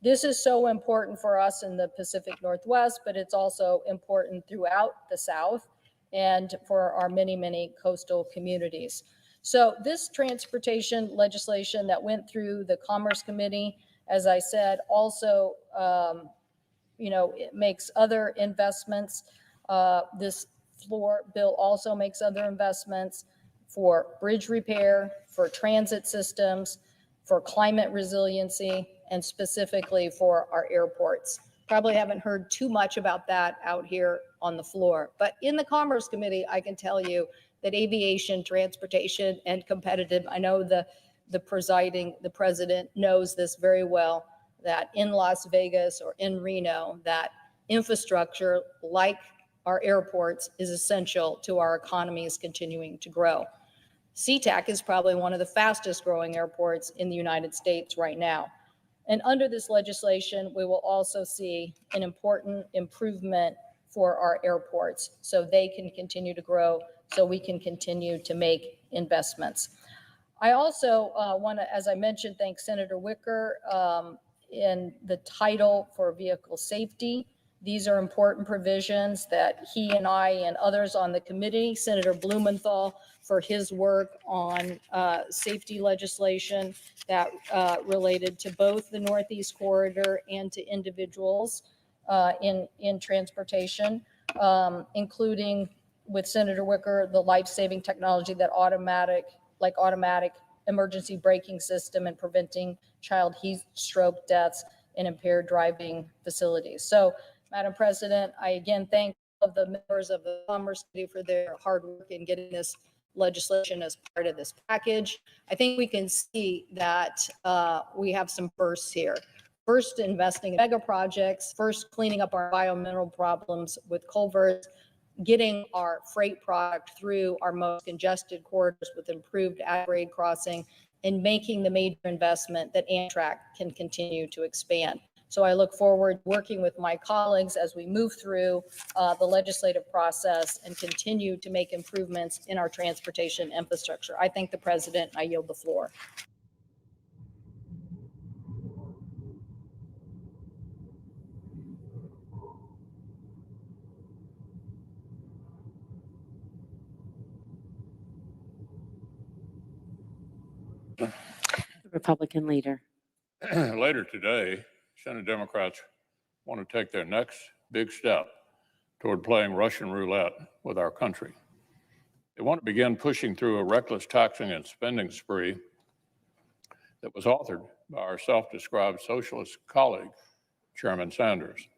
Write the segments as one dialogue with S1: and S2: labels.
S1: This is so important for us in the Pacific Northwest, but it's also important throughout the South and for our many, many coastal communities. So this transportation legislation that went through the Commerce Committee, as I said, also it makes other investments. This floor bill also makes other investments for bridge repair, for transit systems, for climate resiliency, and specifically for our airports. Probably haven't heard too much about that out here on the floor. But in the Commerce Committee, I can tell you that aviation, transportation, and competitive, I know the president knows this very well, that in Las Vegas or in Reno, that infrastructure like our airports is essential to our economies continuing to grow. SeaTac is probably one of the fastest growing airports in the United States right now. And under this legislation, we will also see an important improvement for our airports so they can continue to grow, so we can continue to make investments. I also want to, as I mentioned, thank Senator Wicker in the title for vehicle safety. These are important provisions that he and I and others on the committee, Senator Blumenthal for his work on safety legislation that related to both the Northeast Corridor and to individuals in transportation, including with Senator Wicker, the life-saving technology that automatic emergency braking system and preventing child heat stroke deaths in impaired driving facilities. So, Madam President, I again thank all of the members of the Commerce Committee for their hard work in getting this legislation as part of this package. I think we can see that we have some firsts here. First, investing in mega projects, first cleaning up our environmental problems with culverts, getting our freight product through our most congested corridors with improved at-grade crossing, and making the major investment that Amtrak can continue to expand. So I look forward to working with my colleagues as we move through the legislative process and continue to make improvements in our transportation infrastructure. I thank the President. I yield the floor.
S2: Republican leader.
S3: Later today, Senate Democrats want to take their next big step toward playing Russian roulette with our country. They want to begin pushing through a reckless taxing and spending spree that was authored by our self-described socialist colleague, Chairman Sanders.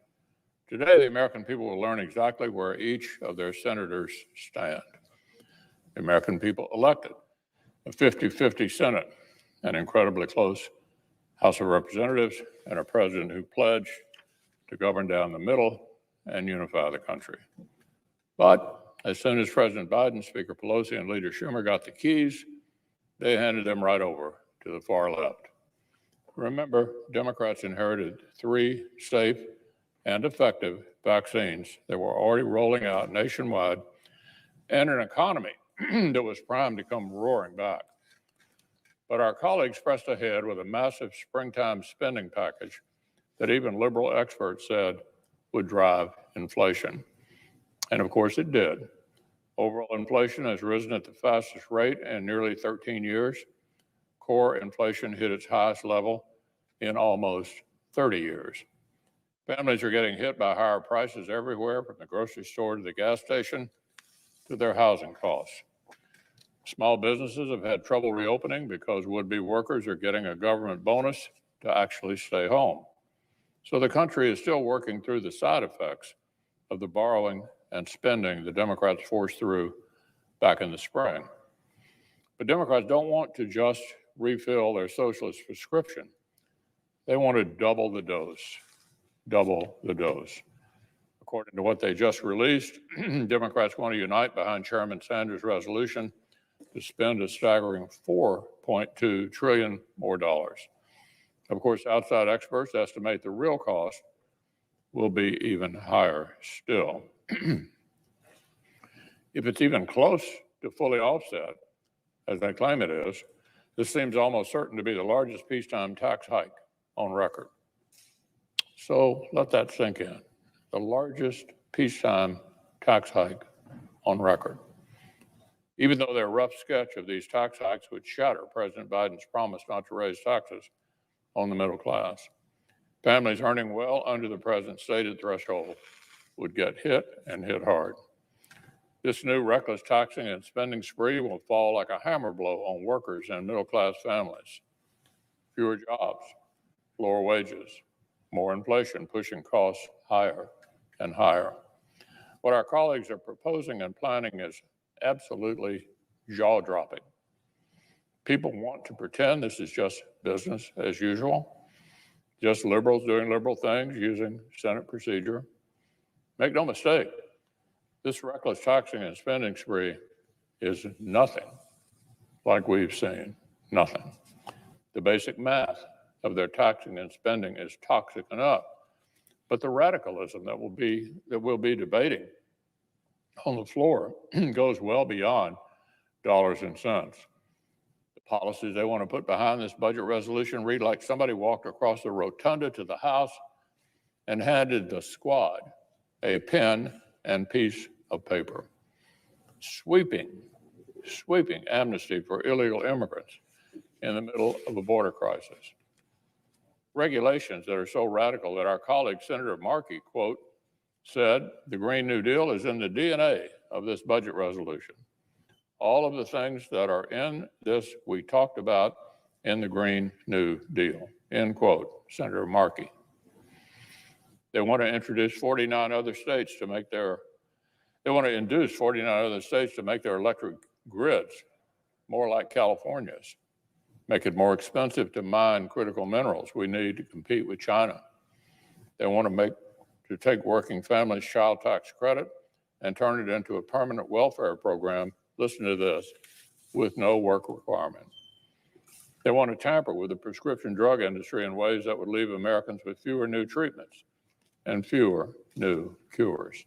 S3: Today, the American people will learn exactly where each of their senators stand. The American people elected a 50-50 Senate, an incredibly close House of Representatives, and a president who pledged to govern down the middle and unify the country. But as soon as President Biden, Speaker Pelosi, and Leader Schumer got the keys, they handed them right over to the far left. Remember, Democrats inherited 3 safe and effective vaccines that were already rolling out nationwide and an economy that was primed to come roaring back. But our colleagues pressed ahead with a massive springtime spending package that even liberal experts said would drive inflation. And of course it did. Overall inflation has risen at the fastest rate in nearly 13 years. Core inflation hit its highest level in almost 30 years. Families are getting hit by higher prices everywhere, from the grocery store to the gas station to their housing costs. Small businesses have had trouble reopening because would-be workers are getting a government bonus to actually stay home. So the country is still working through the side effects of the borrowing and spending the Democrats forced through back in the spring. But Democrats don't want to just refill their socialist prescription. They want to double the dose. According to what they just released, Democrats want to unite behind Chairman Sanders' resolution to spend a staggering $4.2 trillion more dollars. Of course, outside experts estimate the real cost will be even higher still. If it's even close to fully offset, as they claim it is, this seems almost certain to be the largest peacetime tax hike on record. So let that sink in. The largest peacetime tax hike on record. Even though their rough sketch of these tax hikes would shatter President Biden's promise not to raise taxes on the middle class, families earning well under the president's stated threshold would get hit and hit hard. This new reckless taxing and spending spree will fall like a hammer blow on workers and middle-class families. Fewer jobs, lower wages, more inflation pushing costs higher and higher. What our colleagues are proposing and planning is absolutely jaw-dropping. People want to pretend this is just business as usual, just liberals doing liberal things using Senate procedure. Make no mistake, this reckless taxing and spending spree is nothing like we've seen, nothing. The basic math of their taxing and spending is toxic enough, but the radicalism that we'll be debating on the floor goes well beyond dollars and cents. The policies they want to put behind this budget resolution read like somebody walked across the rotunda to the House and handed the squad a pen and piece of paper. Sweeping amnesty for illegal immigrants in the middle of a border crisis. Regulations that are so radical that our colleague, Senator Markey, quote, said, the Green New Deal is in the DNA of this budget resolution. All of the things that are in this we talked about in the Green New Deal, end quote, Senator Markey. They want to introduce 49 other states to make their, they want to induce 49 other states to make their electric grids more like California's, make it more expensive to mine critical minerals we need to compete with China. They want to take working families' child tax credit and turn it into a permanent welfare program, listen to this, with no work requirement. They want to tamper with the prescription drug industry in ways that would leave Americans with fewer new treatments and fewer new cures.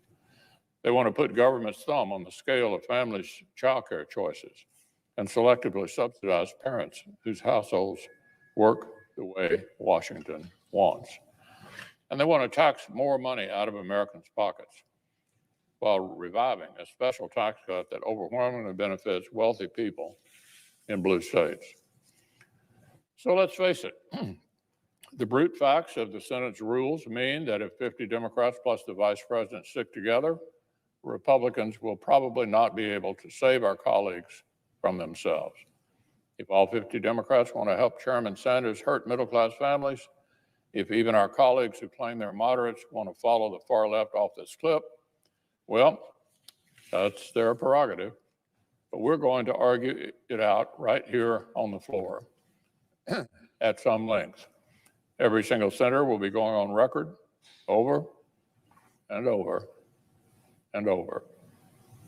S3: They want to put government's thumb on the scale of families' child care choices and selectively subsidize parents whose households work the way Washington wants. And they want to tax more money out of Americans' pockets while reviving a special tax cut that overwhelmingly benefits wealthy people in blue states. So let's face it, the brute facts of the Senate's rules mean that if 50 Democrats plus the vice president stick together, Republicans will probably not be able to save our colleagues from themselves. If all 50 Democrats want to help Chairman Sanders hurt middle-class families, if even our colleagues who claim they're moderates want to follow the far left off this cliff, well, that's their prerogative. But we're going to argue it out right here on the floor at some length. Every single senator will be going on record over and over and over.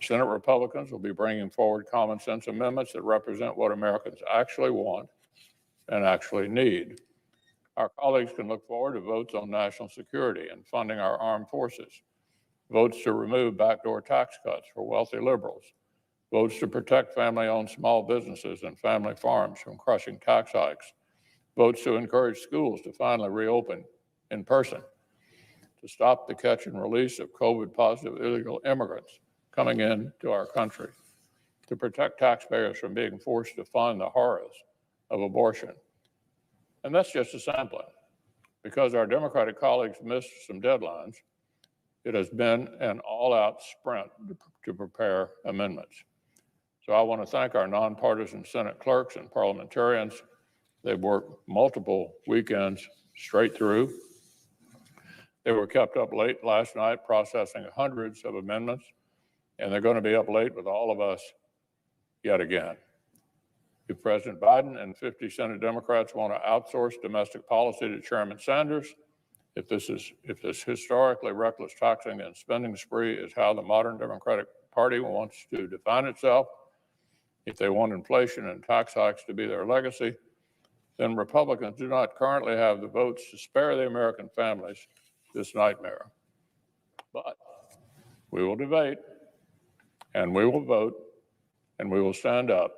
S3: Senate Republicans will be bringing forward common sense amendments that represent what Americans actually want and actually need. Our colleagues can look forward to votes on national security and funding our armed forces, votes to remove backdoor tax cuts for wealthy liberals, votes to protect family-owned small businesses and family farms from crushing tax hikes, votes to encourage schools to finally reopen in person, to stop the catch and release of COVID-positive illegal immigrants coming into our country, to protect taxpayers from being forced to fund the horrors of abortion. And that's just a sampling. Because our Democratic colleagues missed some deadlines, it has been an all-out sprint to prepare amendments. So I want to thank our nonpartisan Senate clerks and parliamentarians. They've worked multiple weekends straight through. They were kept up late last night processing hundreds of amendments, and they're going to be up late with all of us yet again. If President Biden and 50 Senate Democrats want to outsource domestic policy to Chairman Sanders, if this historically reckless taxing and spending spree is how the modern Democratic Party wants to define itself, if they want inflation and tax hikes to be their legacy, then Republicans do not currently have the votes to spare the American families this nightmare. But we will debate, and we will vote, and we will stand up,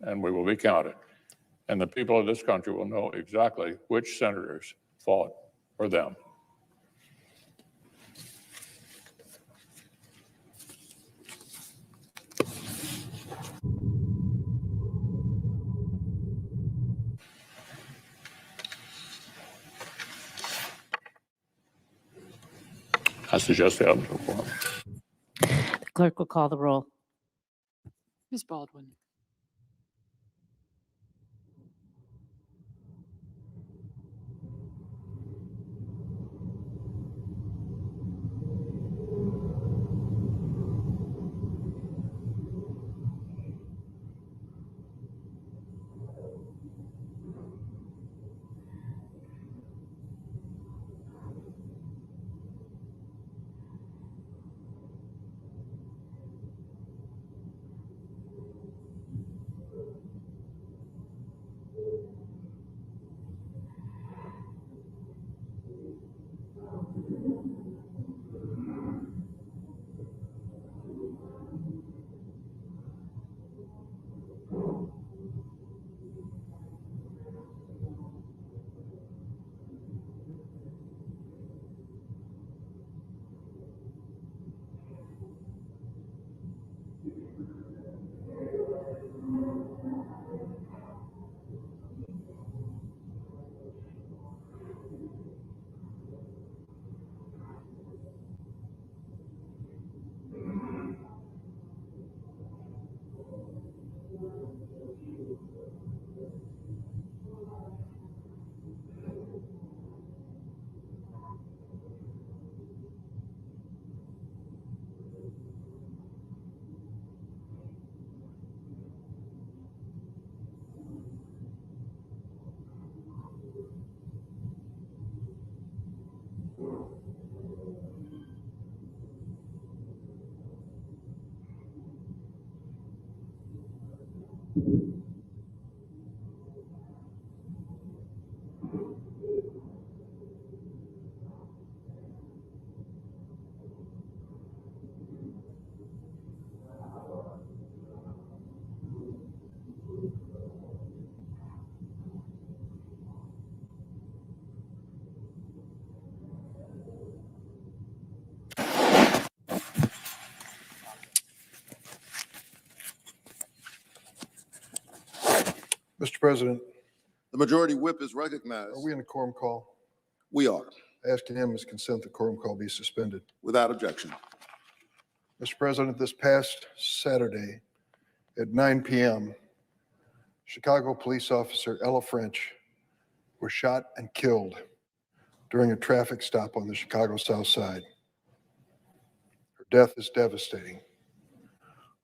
S3: and we will be counted. And the people of this country will know exactly which senators fought for them. I suggest the items report.
S2: The clerk will call the roll.
S4: Ms. Baldwin.
S5: Mr. President,
S6: The majority whip is recognized.
S5: are we in a quorum call?
S6: We are,
S5: I ask unanimous consent the quorum call be suspended.
S6: without objection.
S5: Mr. President, this past Saturday at 9 p.m., Chicago police officer Ella French was shot and killed during a traffic stop on the Chicago South Side. Her death is devastating.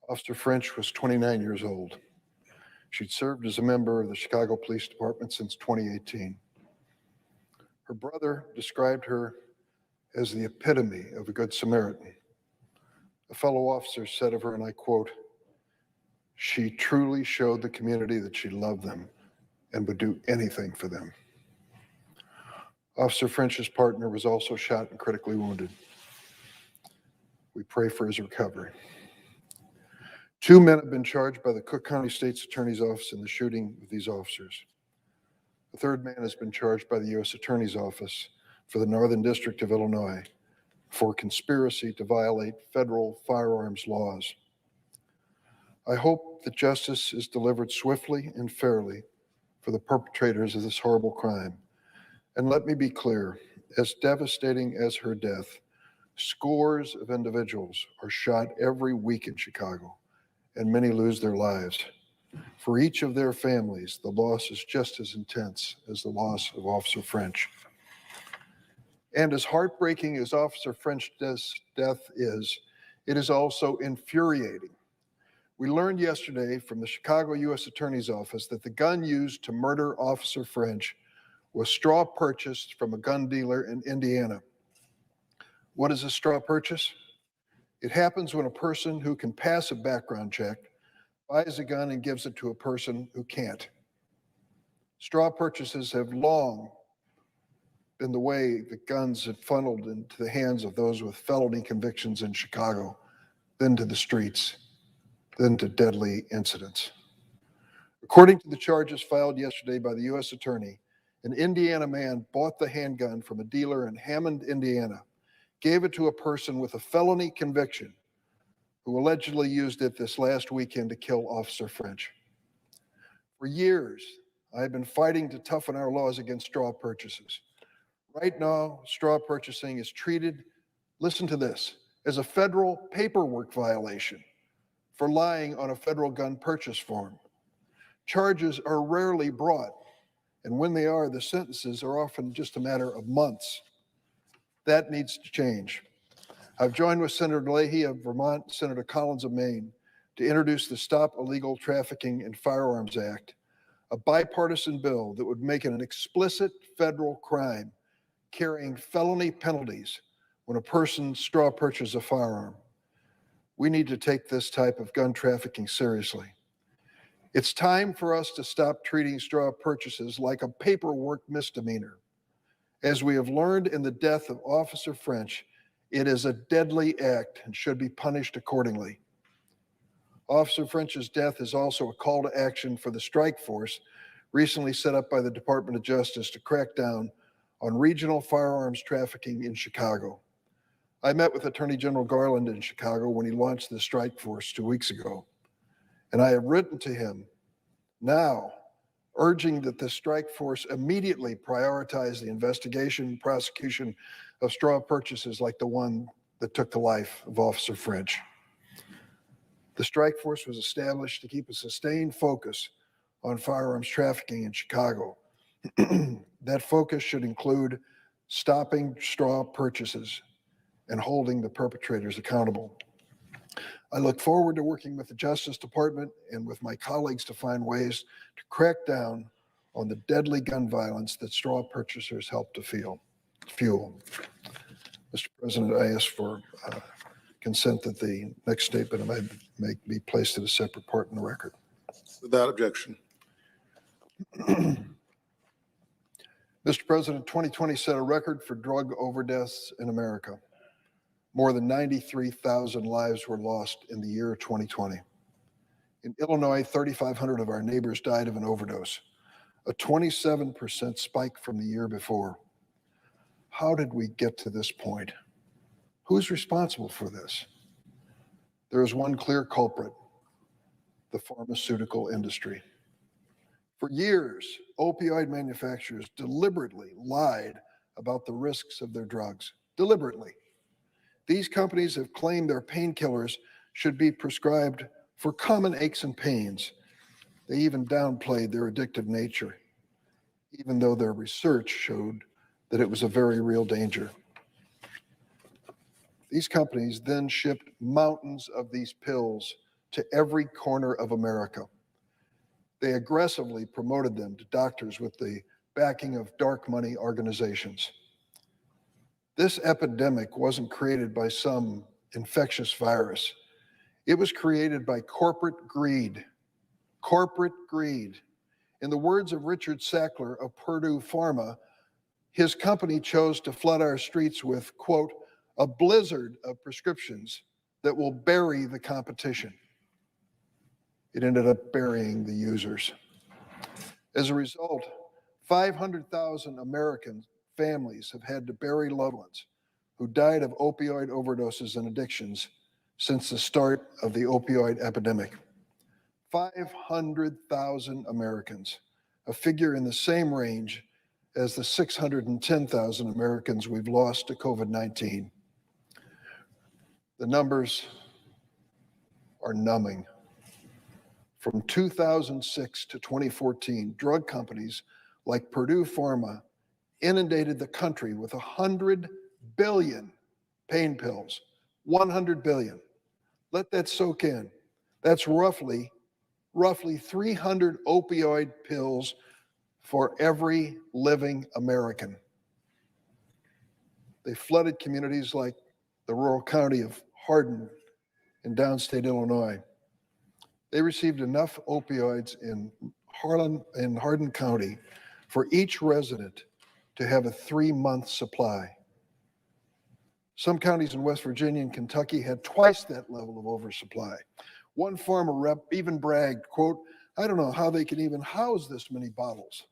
S5: Officer French was 29 years old. She'd served as a member of the Chicago Police Department since 2018. Her brother described her as the epitome of a good Samaritan. A fellow officer said of her, and I quote, "She truly showed the community that she loved them and would do anything for them." Officer French's partner was also shot and critically wounded. We pray for his recovery. 2 men have been charged by the Cook County State's Attorney's Office in the shooting of these officers. The third man has been charged by the U.S. Attorney's Office for the Northern District of Illinois for conspiracy to violate federal firearms laws. I hope that justice is delivered swiftly and fairly for the perpetrators of this horrible crime. And let me be clear, as devastating as her death, scores of individuals are shot every week in Chicago, and many lose their lives. For each of their families, the loss is just as intense as the loss of Officer French. And as heartbreaking as Officer French's death is, it is also infuriating. We learned yesterday from the Chicago U.S. Attorney's Office that the gun used to murder Officer French was straw purchased from a gun dealer in Indiana. What is a straw purchase? It happens when a person who can pass a background check buys a gun and gives it to a person who can't. Straw purchases have long been the way that guns have funneled into the hands of those with felony convictions in Chicago, then to the streets, then to deadly incidents. According to the charges filed yesterday by the U.S. Attorney, an Indiana man bought the handgun from a dealer in Hammond, Indiana, gave it to a person with a felony conviction who allegedly used it this last weekend to kill Officer French. For years, I have been fighting to toughen our laws against straw purchases. Right now, straw purchasing is treated listen to this, as a federal paperwork violation for lying on a federal gun purchase form. Charges are rarely brought, and when they are, the sentences are often just a matter of months. That needs to change. I've joined with Senator Leahy of Vermont, Senator Collins of Maine, to introduce the Stop Illegal Trafficking in Firearms Act, a bipartisan bill that would make it an explicit federal crime carrying felony penalties when a person straw purchases a firearm. We need to take this type of gun trafficking seriously. It's time for us to stop treating straw purchases like a paperwork misdemeanor. As we have learned in the death of Officer French, it is a deadly act and should be punished accordingly. Officer French's death is also a call to action for the strike force recently set up by the Department of Justice to crack down on regional firearms trafficking in Chicago. I met with Attorney General Garland in Chicago when he launched the strike force 2 weeks ago, and I have written to him now urging that the strike force immediately prioritize the investigation and prosecution of straw purchases like the one that took the life of Officer French. The strike force was established to keep a sustained focus on firearms trafficking in Chicago. That focus should include stopping straw purchases and holding the perpetrators accountable. I look forward to working with the Justice Department and with my colleagues to find ways to crack down on the deadly gun violence that straw purchasers help to fuel. Mr. President, I ask for consent that the next statement may be placed at a separate part in the record.
S6: Without objection.
S5: Mr. President, 2020 set a record for drug overdoses in America. More than 93,000 lives were lost in the year 2020. In Illinois, 3,500 of our neighbors died of an overdose, a 27% spike from the year before. How did we get to this point? Who's responsible for this? There is one clear culprit: the pharmaceutical industry. For years, opioid manufacturers deliberately lied about the risks of their drugs. Deliberately. These companies have claimed their painkillers should be prescribed for common aches and pains. They even downplayed their addictive nature, even though their research showed that it was a very real danger. These companies then shipped mountains of these pills to every corner of America. They aggressively promoted them to doctors with the backing of dark money organizations. This epidemic wasn't created by some infectious virus. It was created by corporate greed. Corporate greed. In the words of Richard Sackler of Purdue Pharma, his company chose to flood our streets with, quote, a blizzard of prescriptions that will bury the competition. It ended up burying the users. As a result, 500,000 American families have had to bury loved ones who died of opioid overdoses and addictions since the start of the opioid epidemic. 500,000 Americans, a figure in the same range as the 610,000 Americans we've lost to COVID-19. The numbers are numbing. From 2006 to 2014, drug companies like Purdue Pharma inundated the country with 100 billion pain pills. 100 billion. Let that soak in. That's roughly 300 opioid pills for every living American. They flooded communities like the rural county of Hardin in downstate Illinois. They received enough opioids in Hardin County for each resident to have a 3-month supply. Some counties in West Virginia and Kentucky had twice that level of oversupply. One farmer rep even bragged, quote, I don't know how they can even house this many bottles.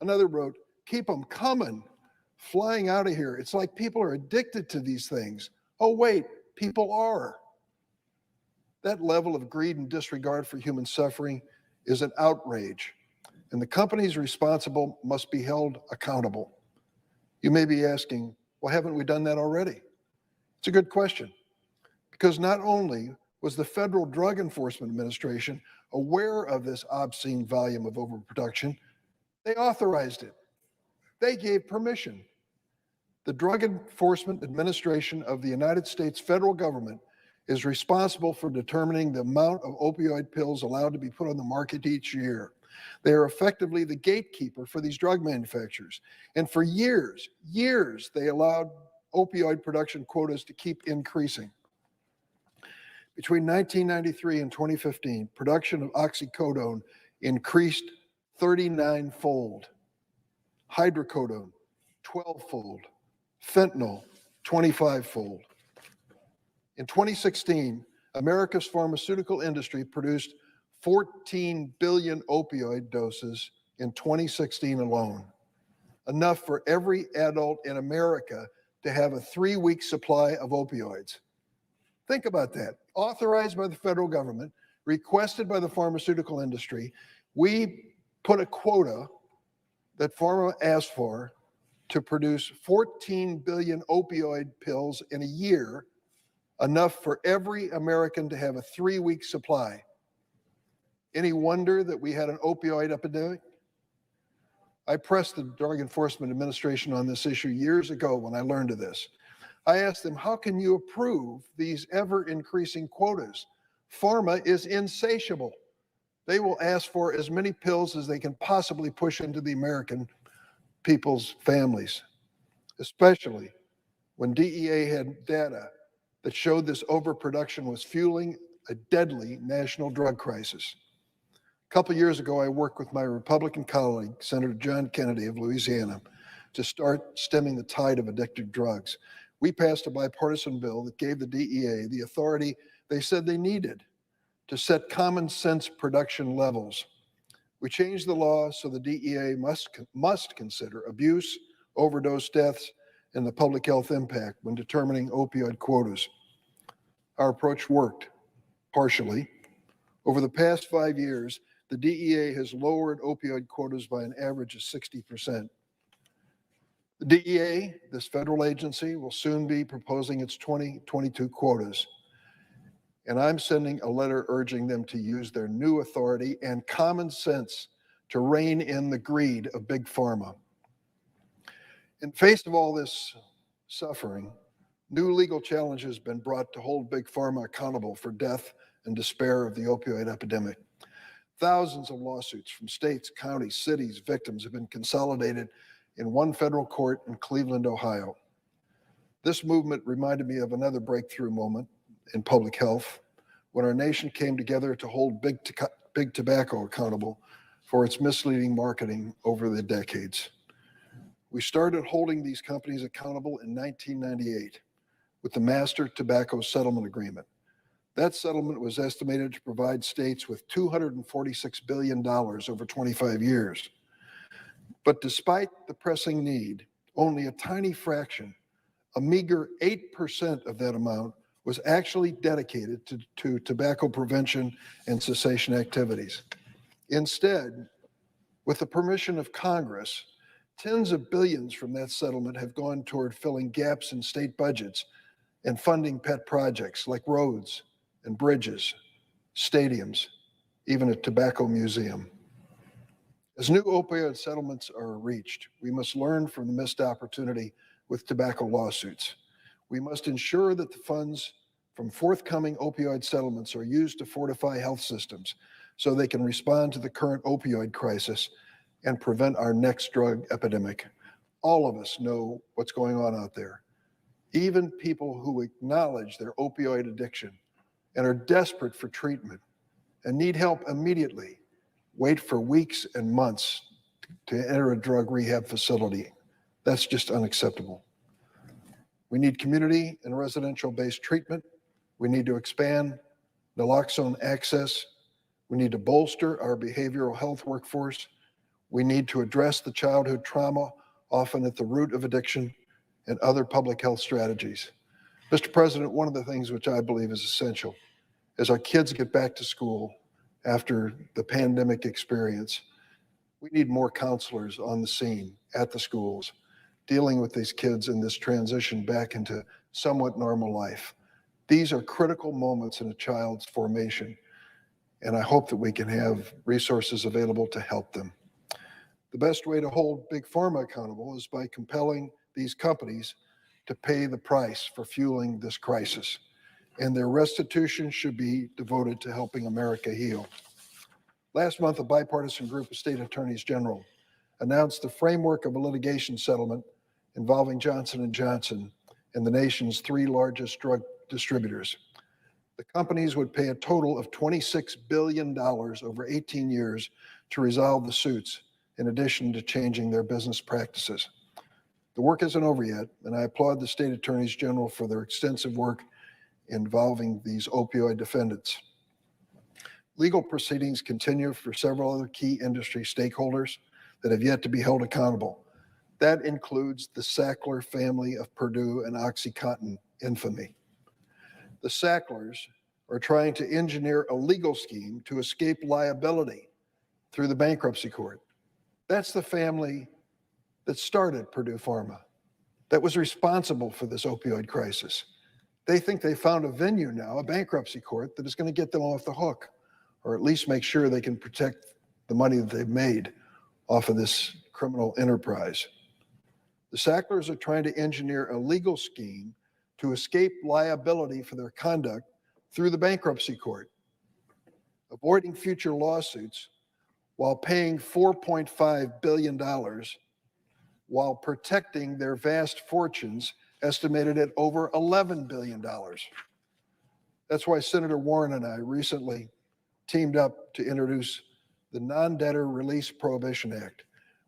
S5: Another wrote, keep them coming, flying out of here. It's like people are addicted to these things. Oh, wait, people are. That level of greed and disregard for human suffering is an outrage, and the companies responsible must be held accountable. You may be asking, well, haven't we done that already? It's a good question, because not only was the Federal Drug Enforcement Administration aware of this obscene volume of overproduction, they authorized it. They gave permission. The Drug Enforcement Administration of the United States federal government is responsible for determining the amount of opioid pills allowed to be put on the market each year. They are effectively the gatekeeper for these drug manufacturers. And for years, they allowed opioid production quotas to keep increasing. Between 1993 and 2015, production of oxycodone increased 39-fold, hydrocodone 12-fold, fentanyl 25-fold. In 2016, America's pharmaceutical industry produced 14 billion opioid doses in 2016 alone, enough for every adult in America to have a 3-week supply of opioids. Think about that. Authorized by the federal government, requested by the pharmaceutical industry, we put a quota that pharma asked for to produce 14 billion opioid pills in a year, enough for every American to have a 3-week supply. Any wonder that we had an opioid epidemic? I pressed the Drug Enforcement Administration on this issue years ago when I learned of this. I asked them, how can you approve these ever-increasing quotas? Pharma is insatiable. They will ask for as many pills as they can possibly push into the American people's families, especially when DEA had data that showed this overproduction was fueling a deadly national drug crisis. A couple years ago, I worked with my Republican colleague, Senator John Kennedy of Louisiana, to start stemming the tide of addictive drugs. We passed a bipartisan bill that gave the DEA the authority they said they needed to set common sense production levels. We changed the law so the DEA must consider abuse, overdose deaths, and the public health impact when determining opioid quotas. Our approach worked, partially. Over the past 5 years, the DEA has lowered opioid quotas by an average of 60%. The DEA, this federal agency, will soon be proposing its 2022 quotas. And I'm sending a letter urging them to use their new authority and common sense to rein in the greed of big pharma. In face of all this suffering, new legal challenges have been brought to hold big pharma accountable for death and despair of the opioid epidemic. Thousands of lawsuits from states, counties, cities, victims have been consolidated in one federal court in Cleveland, Ohio. This movement reminded me of another breakthrough moment in public health when our nation came together to hold big tobacco accountable for its misleading marketing over the decades. We started holding these companies accountable in 1998 with the Master Tobacco Settlement Agreement. That settlement was estimated to provide states with $246 billion over 25 years. But despite the pressing need, only a tiny fraction, a meager 8% of that amount, was actually dedicated to tobacco prevention and cessation activities. Instead, with the permission of Congress, tens of billions from that settlement have gone toward filling gaps in state budgets and funding pet projects like roads and bridges, stadiums, even a tobacco museum. As new opioid settlements are reached, we must learn from the missed opportunity with tobacco lawsuits. We must ensure that the funds from forthcoming opioid settlements are used to fortify health systems so they can respond to the current opioid crisis and prevent our next drug epidemic. All of us know what's going on out there. Even people who acknowledge their opioid addiction and are desperate for treatment and need help immediately wait for weeks and months to enter a drug rehab facility. That's just unacceptable. We need community and residential-based treatment. We need to expand naloxone access. We need to bolster our behavioral health workforce. We need to address the childhood trauma, often at the root of addiction, and other public health strategies. Mr. President, one of the things which I believe is essential as our kids get back to school after the pandemic experience, we need more counselors on the scene at the schools dealing with these kids in this transition back into somewhat normal life. These are critical moments in a child's formation, and I hope that we can have resources available to help them. The best way to hold Big Pharma accountable is by compelling these companies to pay the price for fueling this crisis, and their restitution should be devoted to helping America heal. Last month, a bipartisan group of state attorneys general announced the framework of a litigation settlement involving Johnson & Johnson and the nation's 3 largest drug distributors. The companies would pay a total of $26 billion over 18 years to resolve the suits, in addition to changing their business practices. The work isn't over yet, and I applaud the state attorneys general for their extensive work involving these opioid defendants. Legal proceedings continue for several other key industry stakeholders that have yet to be held accountable. That includes the Sackler family of Purdue and OxyContin infamy. The Sacklers are trying to engineer a legal scheme to escape liability through the bankruptcy court. That's the family that started Purdue Pharma, that was responsible for this opioid crisis. They think they found a venue now, a bankruptcy court, that is going to get them off the hook, or at least make sure they can protect the money that they've made off of this criminal enterprise. The Sacklers are trying to engineer a legal scheme to escape liability for their conduct through the bankruptcy court, avoiding future lawsuits while paying $4.5 billion while protecting their vast fortunes estimated at over $11 billion. That's why Senator Warren and I recently teamed up to introduce the Non-Debtor Release Prohibition Act,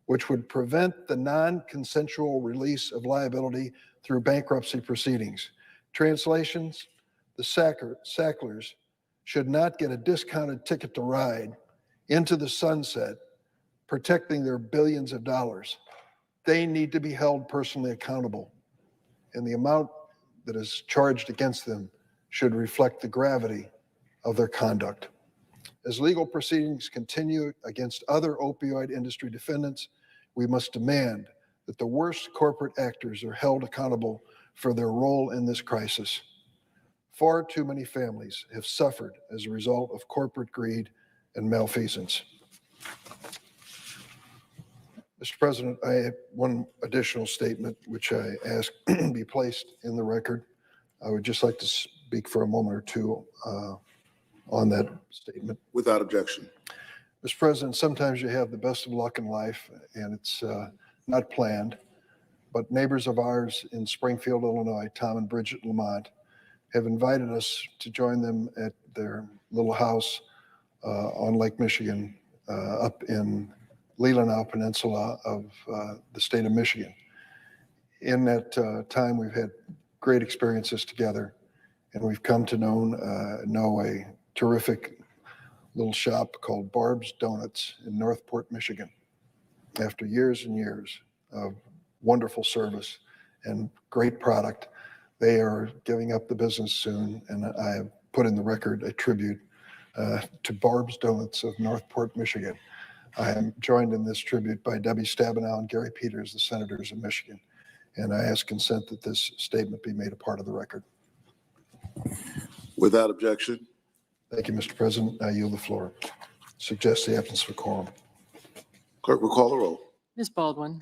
S5: which would prevent the non-consensual release of liability through bankruptcy proceedings. Translations, the Sacklers should not get a discounted ticket to ride into the sunset, protecting their billions of dollars. They need to be held personally accountable, and the amount that is charged against them should reflect the gravity of their conduct. As legal proceedings continue against other opioid industry defendants, we must demand that the worst corporate actors are held accountable for their role in this crisis. Far too many families have suffered as a result of corporate greed and malfeasance. Mr. President, I have one additional statement which I ask be placed in the record. I would just like to speak for a moment or two on that statement.
S6: Without objection.
S5: Mr. President, sometimes you have the best of luck in life and it's not planned, but neighbors of ours in Springfield, Illinois, Tom and Bridget Lamont, have invited us to join them at their little house on Lake Michigan up in Leelanau Peninsula of the state of Michigan. In that time, we've had great experiences together, and we've come to know a terrific little shop called Barb's Donuts in Northport, Michigan. After years and years of wonderful service and great product, they are giving up the business soon, and I have put in the record a tribute to Barb's Donuts of Northport, Michigan. I am joined in this tribute by Debbie Stabenow and Gary Peters, the senators of Michigan, and I ask consent that this statement be made a part of the record.
S6: Without objection.
S5: Thank you, Mr. President. I yield the floor. Suggest the absence of quorum.
S6: Clerk will call the roll.
S4: Ms. Baldwin,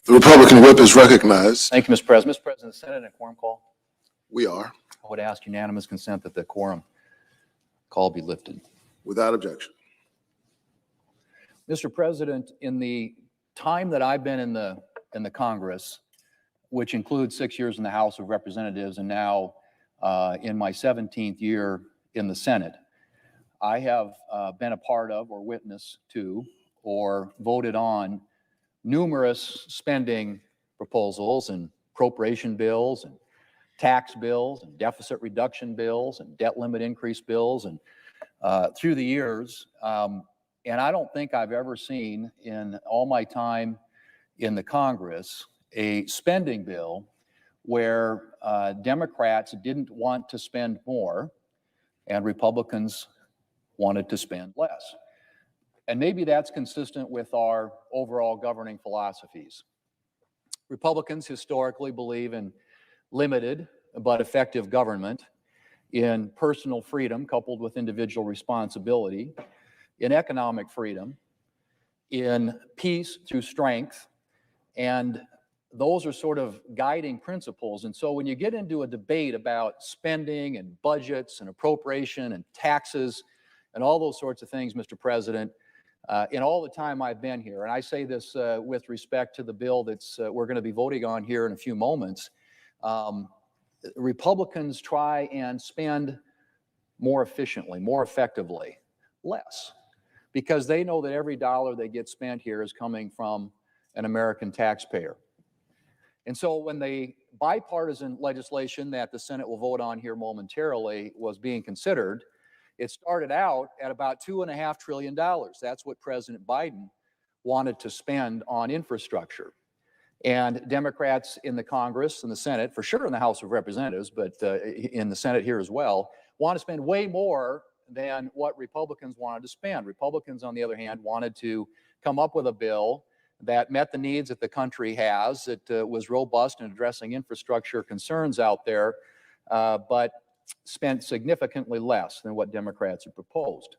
S6: The Republican whip is recognized.
S7: Thank you, Mr. President. Mr. President, the Senate in a quorum call.
S6: We are,
S7: I would ask unanimous consent that the quorum call be lifted.
S6: without objection.
S7: Mr. President, in the time that I've been in the Congress, which includes 6 years in the House of Representatives and now in my 17th year in the Senate, I have been a part of or witness to or voted on numerous spending proposals and appropriation bills and tax bills and deficit reduction bills and debt limit increase bills and through the years. And I don't think I've ever seen in all my time in the Congress a spending bill where Democrats didn't want to spend more and Republicans wanted to spend less. And maybe that's consistent with our overall governing philosophies. Republicans historically believe in limited but effective government, in personal freedom coupled with individual responsibility, in economic freedom, in peace through strength, and those are sort of guiding principles. And so when you get into a debate about spending and budgets and appropriation and taxes and all those sorts of things, Mr. President, in all the time I've been here, and I say this with respect to the bill that's we're going to be voting on here in a few moments, Republicans try and spend more efficiently, more effectively, less, because they know that every dollar that gets spent here is coming from an American taxpayer. And so when the bipartisan legislation that the Senate will vote on here momentarily was being considered, it started out at about $2.5 trillion. That's what President Biden wanted to spend on infrastructure. And Democrats in the Congress and the Senate, for sure in the House of Representatives, but in the Senate here as well, want to spend way more than what Republicans wanted to spend. Republicans, on the other hand, wanted to come up with a bill that met the needs that the country has, that was robust in addressing infrastructure concerns out there, but spent significantly less than what Democrats have proposed.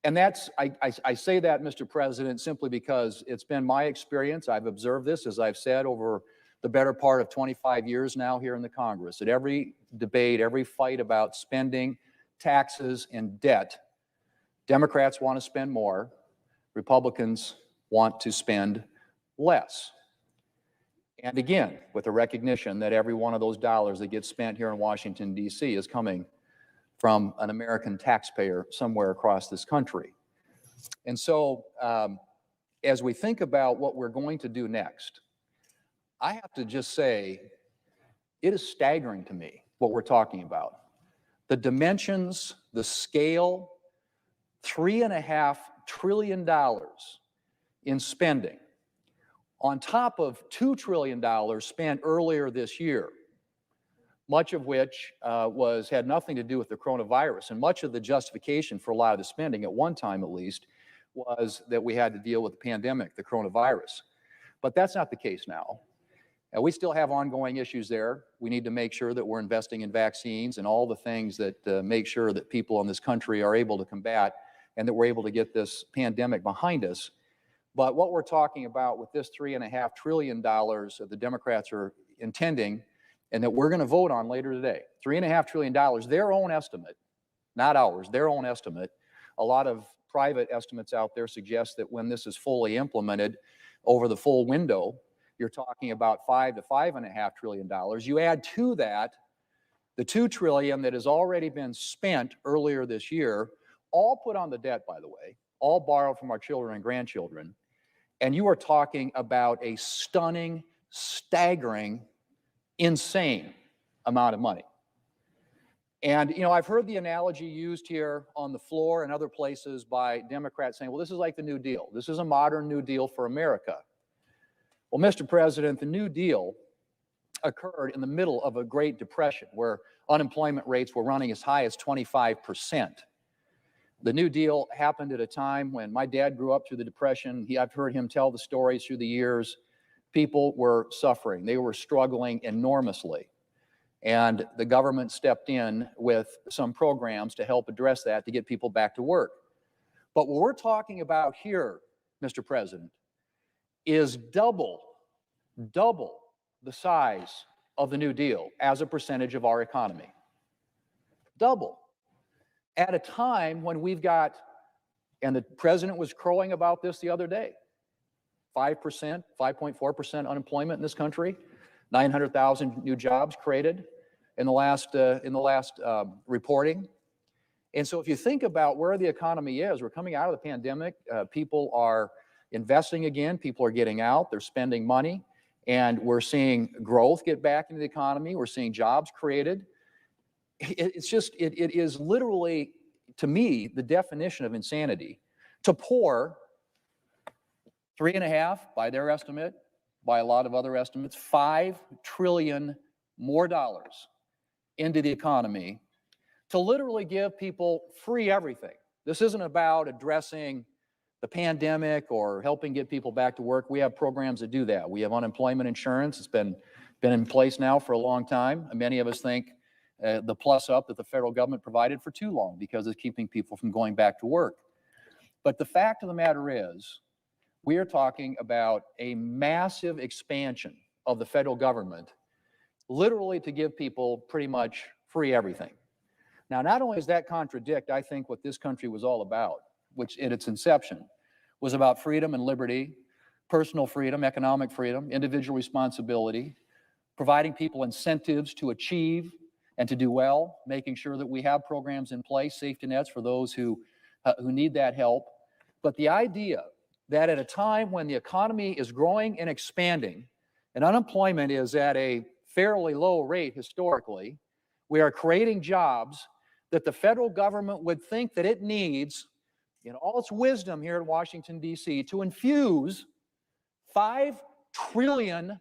S7: And that's, I say that, Mr. President, simply because it's been my experience. I've observed this, as I've said, over the better part of 25 years now here in the Congress. At every debate, every fight about spending, taxes, and debt, Democrats want to spend more, Republicans want to spend less. And again, with the recognition that every one of those dollars that gets spent here in Washington, D.C. is coming from an American taxpayer somewhere across this country. And so as we think about what we're going to do next, I have to just say, it is staggering to me what we're talking about. The dimensions, the scale, $3.5 trillion in spending, on top of $2 trillion spent earlier this year, much of which had nothing to do with the coronavirus. And much of the justification for a lot of the spending, at one time at least, was that we had to deal with the pandemic, the coronavirus. But that's not the case now. We still have ongoing issues there. We need to make sure that we're investing in vaccines and all the things that make sure that people in this country are able to combat and that we're able to get this pandemic behind us. But what we're talking about with this $3.5 trillion that the Democrats are intending and that we're going to vote on later today, $3.5 trillion, their own estimate, not ours, their own estimate. A lot of private estimates out there suggest that when this is fully implemented over the full window, you're talking about $5 to $5.5 trillion. You add to that the $2 trillion that has already been spent earlier this year, all put on the debt, by the way, all borrowed from our children and grandchildren. And you are talking about a stunning, staggering, insane amount of money. And, you know, I've heard the analogy used here on the floor and other places by Democrats saying, well, this is like the New Deal. This is a modern New Deal for America. Well, Mr. President, the New Deal occurred in the middle of a Great Depression where unemployment rates were running as high as 25%. The New Deal happened at a time when my dad grew up through the Depression. I've heard him tell the stories through the years. People were suffering. They were struggling enormously. And the government stepped in with some programs to help address that, to get people back to work. But what we're talking about here, Mr. President, is double double the size of the New Deal as a percentage of our economy. Double. At a time when we've got, and the president was crowing about this the other day, 5%, 5.4% unemployment in this country, 900,000 new jobs created in the last reporting. And so if you think about where the economy is, we're coming out of the pandemic, people are investing again, people are getting out, they're spending money, and we're seeing growth get back into the economy, we're seeing jobs created. It is literally, to me, the definition of insanity to pour 3.5, by their estimate, by a lot of other estimates, $5 trillion more dollars into the economy to literally give people free everything. This isn't about addressing the pandemic or helping get people back to work. We have programs that do that. We have unemployment insurance. It's been in place now for a long time. Many of us think the plus up that the federal government provided for too long because it's keeping people from going back to work. But the fact of the matter is, we are talking about a massive expansion of the federal government, literally to give people pretty much free everything. Now, not only does that contradict, I think, what this country was all about, which at its inception was about freedom and liberty, personal freedom, economic freedom, individual responsibility, providing people incentives to achieve and to do well, making sure that we have programs in place, safety nets for those who need that help. But the idea that at a time when the economy is growing and expanding, and unemployment is at a fairly low rate historically, we are creating jobs that the federal government would think that it needs, in all its wisdom here in Washington, D.C., to infuse $5 trillion.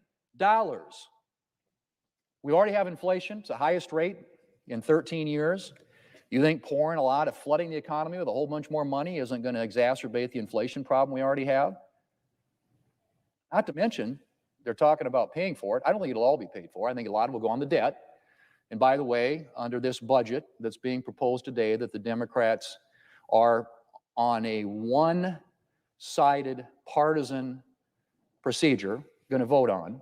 S7: We already have inflation. It's the highest rate in 13 years. You think pouring a lot of flooding the economy with a whole bunch more money isn't going to exacerbate the inflation problem we already have? Not to mention, they're talking about paying for it. I don't think it'll all be paid for. I think a lot of it will go on the debt. And by the way, under this budget that's being proposed today that the Democrats are on a one-sided partisan procedure going to vote on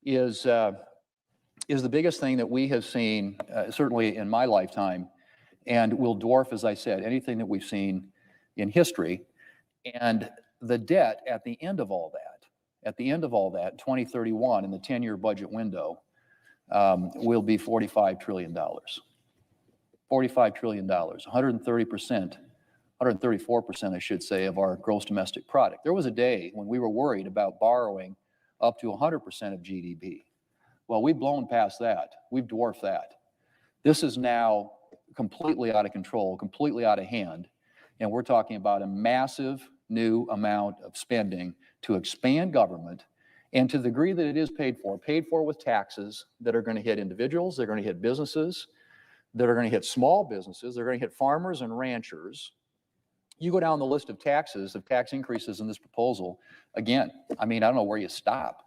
S7: is the biggest thing that we have seen, certainly in my lifetime, and will dwarf, as I said, anything that we've seen in history. And the debt at the end of all that, 2031 in the 10-year budget window, will be $45 trillion. $45 trillion, 130%, 134%, I should say, of our gross domestic product. There was a day when we were worried about borrowing up to 100% of GDP. Well, we've blown past that. We've dwarfed that. This is now completely out of control, completely out of hand. And we're talking about a massive new amount of spending to expand government, and to the degree that it is paid for with taxes that are going to hit individuals, they're going to hit businesses, that are going to hit small businesses, they're going to hit farmers and ranchers. You go down the list of taxes, of tax increases in this proposal, again, I mean, I don't know where you stop.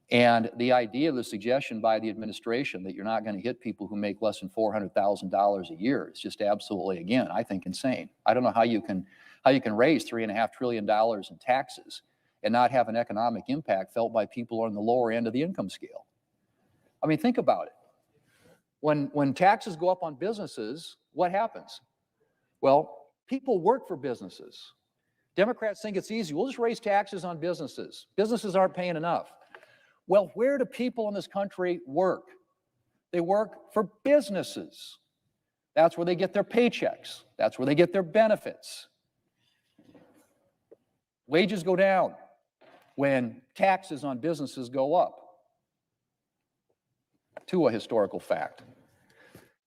S7: And the idea, the suggestion by the administration that you're not going to hit people who make less than $400,000 a year is just absolutely, again, I think insane. I don't know how you can raise $3.5 trillion in taxes and not have an economic impact felt by people on the lower end of the income scale. I mean, think about it. When taxes go up on businesses, what happens? Well, people work for businesses. Democrats think it's easy. We'll just raise taxes on businesses. Businesses aren't paying enough. Well, where do people in this country work? They work for businesses. That's where they get their paychecks. That's where they get their benefits. Wages go down when taxes on businesses go up, to a historical fact.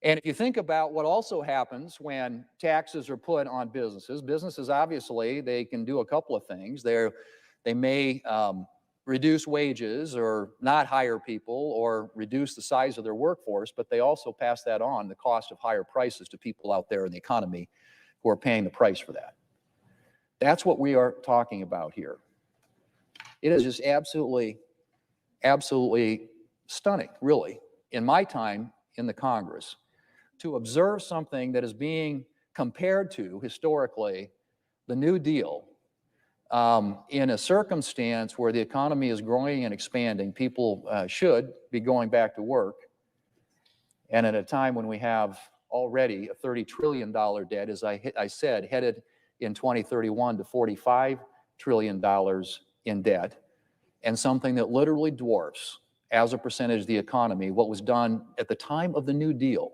S7: And if you think about what also happens when taxes are put on businesses obviously, they can do a couple of things. They may reduce wages or not hire people or reduce the size of their workforce, but they also pass that on, the cost of higher prices, to people out there in the economy who are paying the price for that. That's what we are talking about here. It is just absolutely, absolutely stunning, really, in my time in the Congress, to observe something that is being compared to, historically, the New Deal, in a circumstance where the economy is growing and expanding, people should be going back to work. And at a time when we have already a $30 trillion debt, as I said, headed in 2031 to $45 trillion in debt, and something that literally dwarfs, as a percentage of the economy, what was done at the time of the New Deal.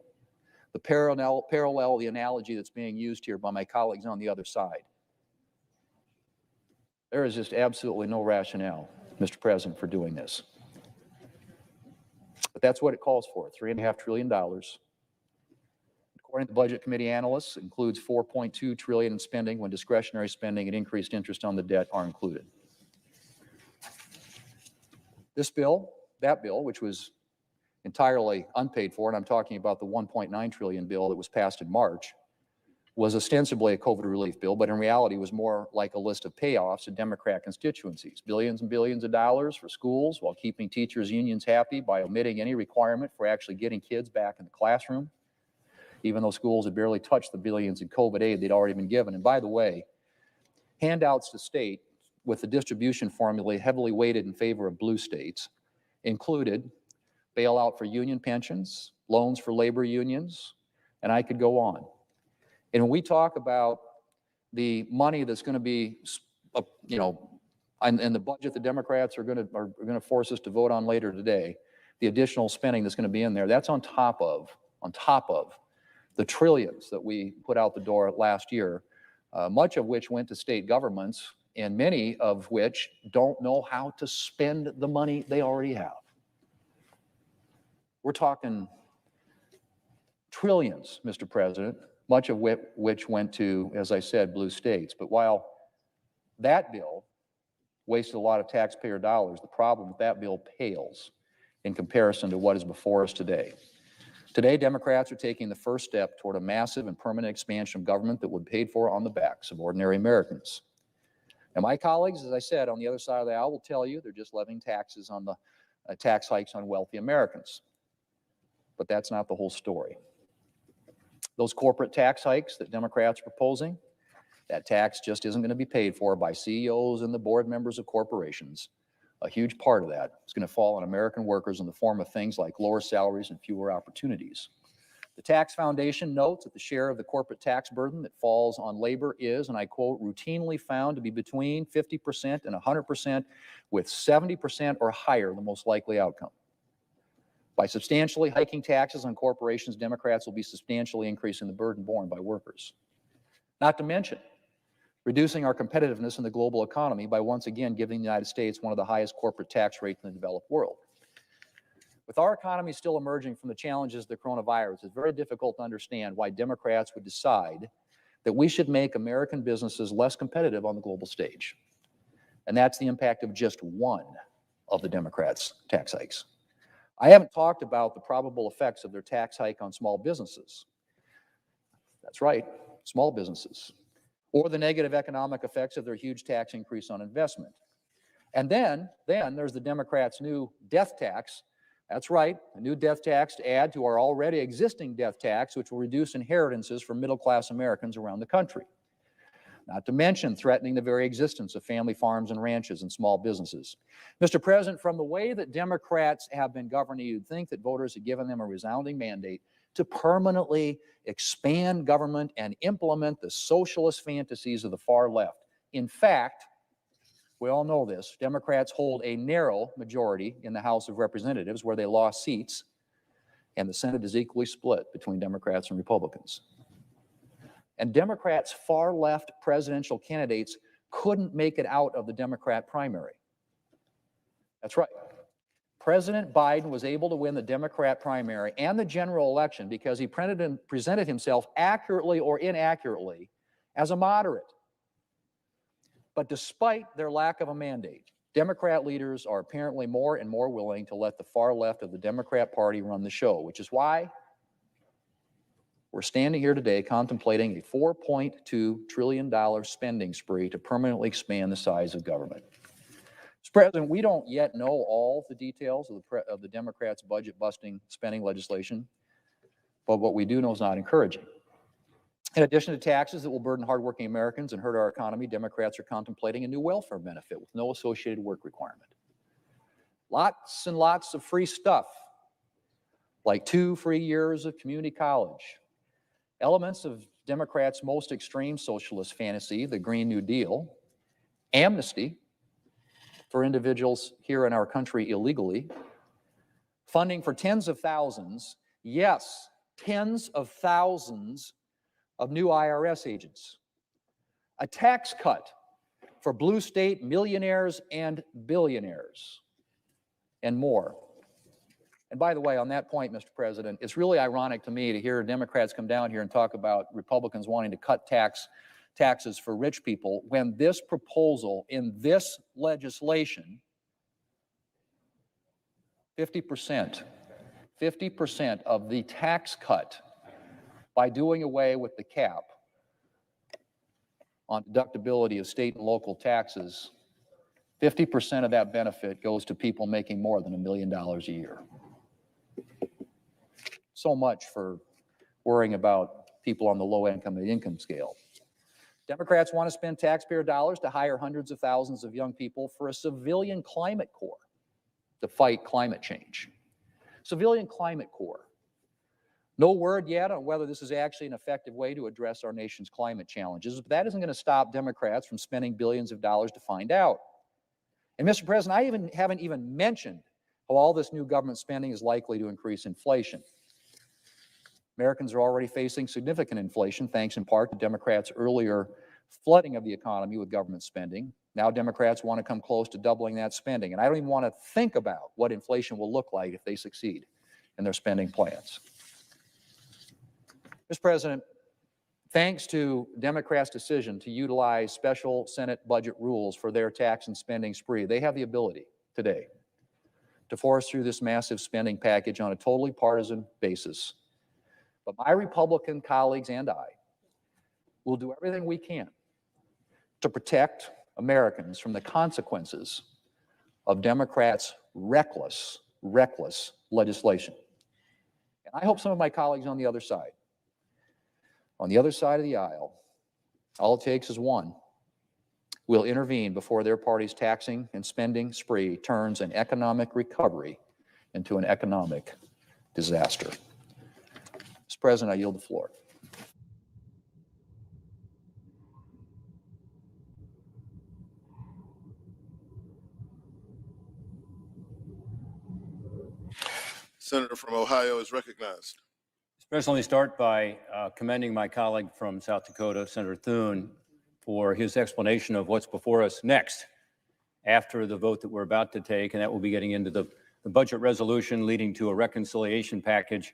S7: The parallel, the analogy that's being used here by my colleagues on the other side. There is just absolutely no rationale, Mr. President, for doing this. But that's what it calls for, $3.5 trillion. According to Budget Committee analysts, it includes $4.2 trillion in spending when discretionary spending and increased interest on the debt are included. This bill, that bill, which was entirely unpaid for, and I'm talking about the $1.9 trillion bill that was passed in March, was ostensibly a COVID relief bill, but in reality was more like a list of payoffs to Democrat constituencies. Billions and billions of dollars for schools while keeping teachers' unions happy by omitting any requirement for actually getting kids back in the classroom, even though schools had barely touched the billions in COVID aid they'd already been given. And by the way, handouts to state with the distribution formula heavily weighted in favor of blue states included bailout for union pensions, loans for labor unions, and I could go on. And when we talk about the money that's going to be, and the budget the Democrats are going to force us to vote on later today, the additional spending that's going to be in there, that's on top of the trillions that we put out the door last year, much of which went to state governments, and many of which don't know how to spend the money they already have. We're talking trillions, Mr. President, much of which went to, as I said, blue states. But while that bill wasted a lot of taxpayer dollars, the problem with that bill pales in comparison to what is before us today. Today, Democrats are taking the first step toward a massive and permanent expansion of government that would be paid for on the backs of ordinary Americans. And my colleagues, as I said, on the other side of the aisle will tell you they're just levying taxes on the tax hikes on wealthy Americans. But that's not the whole story. Those corporate tax hikes that Democrats are proposing, that tax just isn't going to be paid for by CEOs and the board members of corporations. A huge part of that is going to fall on American workers in the form of things like lower salaries and fewer opportunities. The Tax Foundation notes that the share of the corporate tax burden that falls on labor is, and I quote, routinely found to be between 50% and 100%, with 70% or higher the most likely outcome. By substantially hiking taxes on corporations, Democrats will be substantially increasing the burden borne by workers. Not to mention reducing our competitiveness in the global economy by once again giving the United States one of the highest corporate tax rates in the developed world. With our economy still emerging from the challenges of the coronavirus, it's very difficult to understand why Democrats would decide that we should make American businesses less competitive on the global stage. And that's the impact of just one of the Democrats' tax hikes. I haven't talked about the probable effects of their tax hike on small businesses. That's right, small businesses. Or the negative economic effects of their huge tax increase on investment. And then there's the Democrats' new death tax. That's right, a new death tax to add to our already existing death tax, which will reduce inheritances for middle-class Americans around the country. Not to mention threatening the very existence of family farms and ranches and small businesses. Mr. President, from the way that Democrats have been governing, you'd think that voters had given them a resounding mandate to permanently expand government and implement the socialist fantasies of the far left. In fact, we all know this, Democrats hold a narrow majority in the House of Representatives where they lost seats, and the Senate is equally split between Democrats and Republicans. And Democrats' far left presidential candidates couldn't make it out of the Democrat primary. That's right. President Biden was able to win the Democrat primary and the general election because he presented himself accurately or inaccurately as a moderate. But despite their lack of a mandate, Democrat leaders are apparently more and more willing to let the far left of the Democrat Party run the show, which is why we're standing here today contemplating a $4.2 trillion spending spree to permanently expand the size of government. Mr. President, we don't yet know all the details of the Democrats' budget-busting spending legislation, but what we do know is not encouraging. In addition to taxes that will burden hardworking Americans and hurt our economy, Democrats are contemplating a new welfare benefit with no associated work requirement. Lots and lots of free stuff, like 2 free years of community college, elements of Democrats' most extreme socialist fantasy, the Green New Deal, amnesty for individuals here in our country illegally, funding for tens of thousands, yes, tens of thousands of new IRS agents, a tax cut for blue state millionaires and billionaires, and more. And by the way, on that point, Mr. President, it's really ironic to me to hear Democrats come down here and talk about Republicans wanting to cut taxes for rich people when this proposal in this legislation, 50% of the tax cut by doing away with the cap on deductibility of state and local taxes, 50% of that benefit goes to people making more than $1 million a year. So much for worrying about people on the low income scale. Democrats want to spend taxpayer dollars to hire hundreds of thousands of young people for a civilian climate corps to fight climate change. Civilian climate corps. No word yet on whether this is actually an effective way to address our nation's climate challenges, but that isn't going to stop Democrats from spending billions of dollars to find out. And Mr. President, I haven't even mentioned how all this new government spending is likely to increase inflation. Americans are already facing significant inflation, thanks in part to Democrats' earlier flooding of the economy with government spending. Now Democrats want to come close to doubling that spending. And I don't even want to think about what inflation will look like if they succeed in their spending plans. Mr. President, thanks to Democrats' decision to utilize special Senate budget rules for their tax and spending spree, they have the ability today to force through this massive spending package on a totally partisan basis. But my Republican colleagues and I will do everything we can to protect Americans from the consequences of Democrats' reckless legislation. And I hope some of my colleagues on the other side of the aisle, all it takes is one, will intervene before their party's taxing and spending spree turns an economic recovery into an economic disaster. Mr. President, I yield the floor.
S6: Senator from Ohio is recognized.
S8: Mr. President, let me start by commending my colleague from South Dakota, Senator Thune, for his explanation of what's before us next after the vote that we're about to take, and that will be getting into the budget resolution leading to a reconciliation package.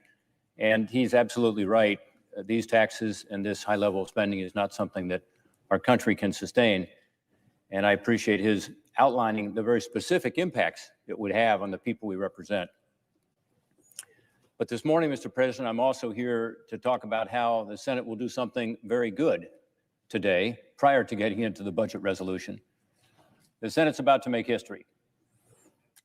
S8: And he's absolutely right. These taxes and this high level of spending is not something that our country can sustain. And I appreciate his outlining the very specific impacts it would have on the people we represent. But this morning, Mr. President, I'm also here to talk about how the Senate will do something very good today, prior to getting into the budget resolution. The Senate's about to make history.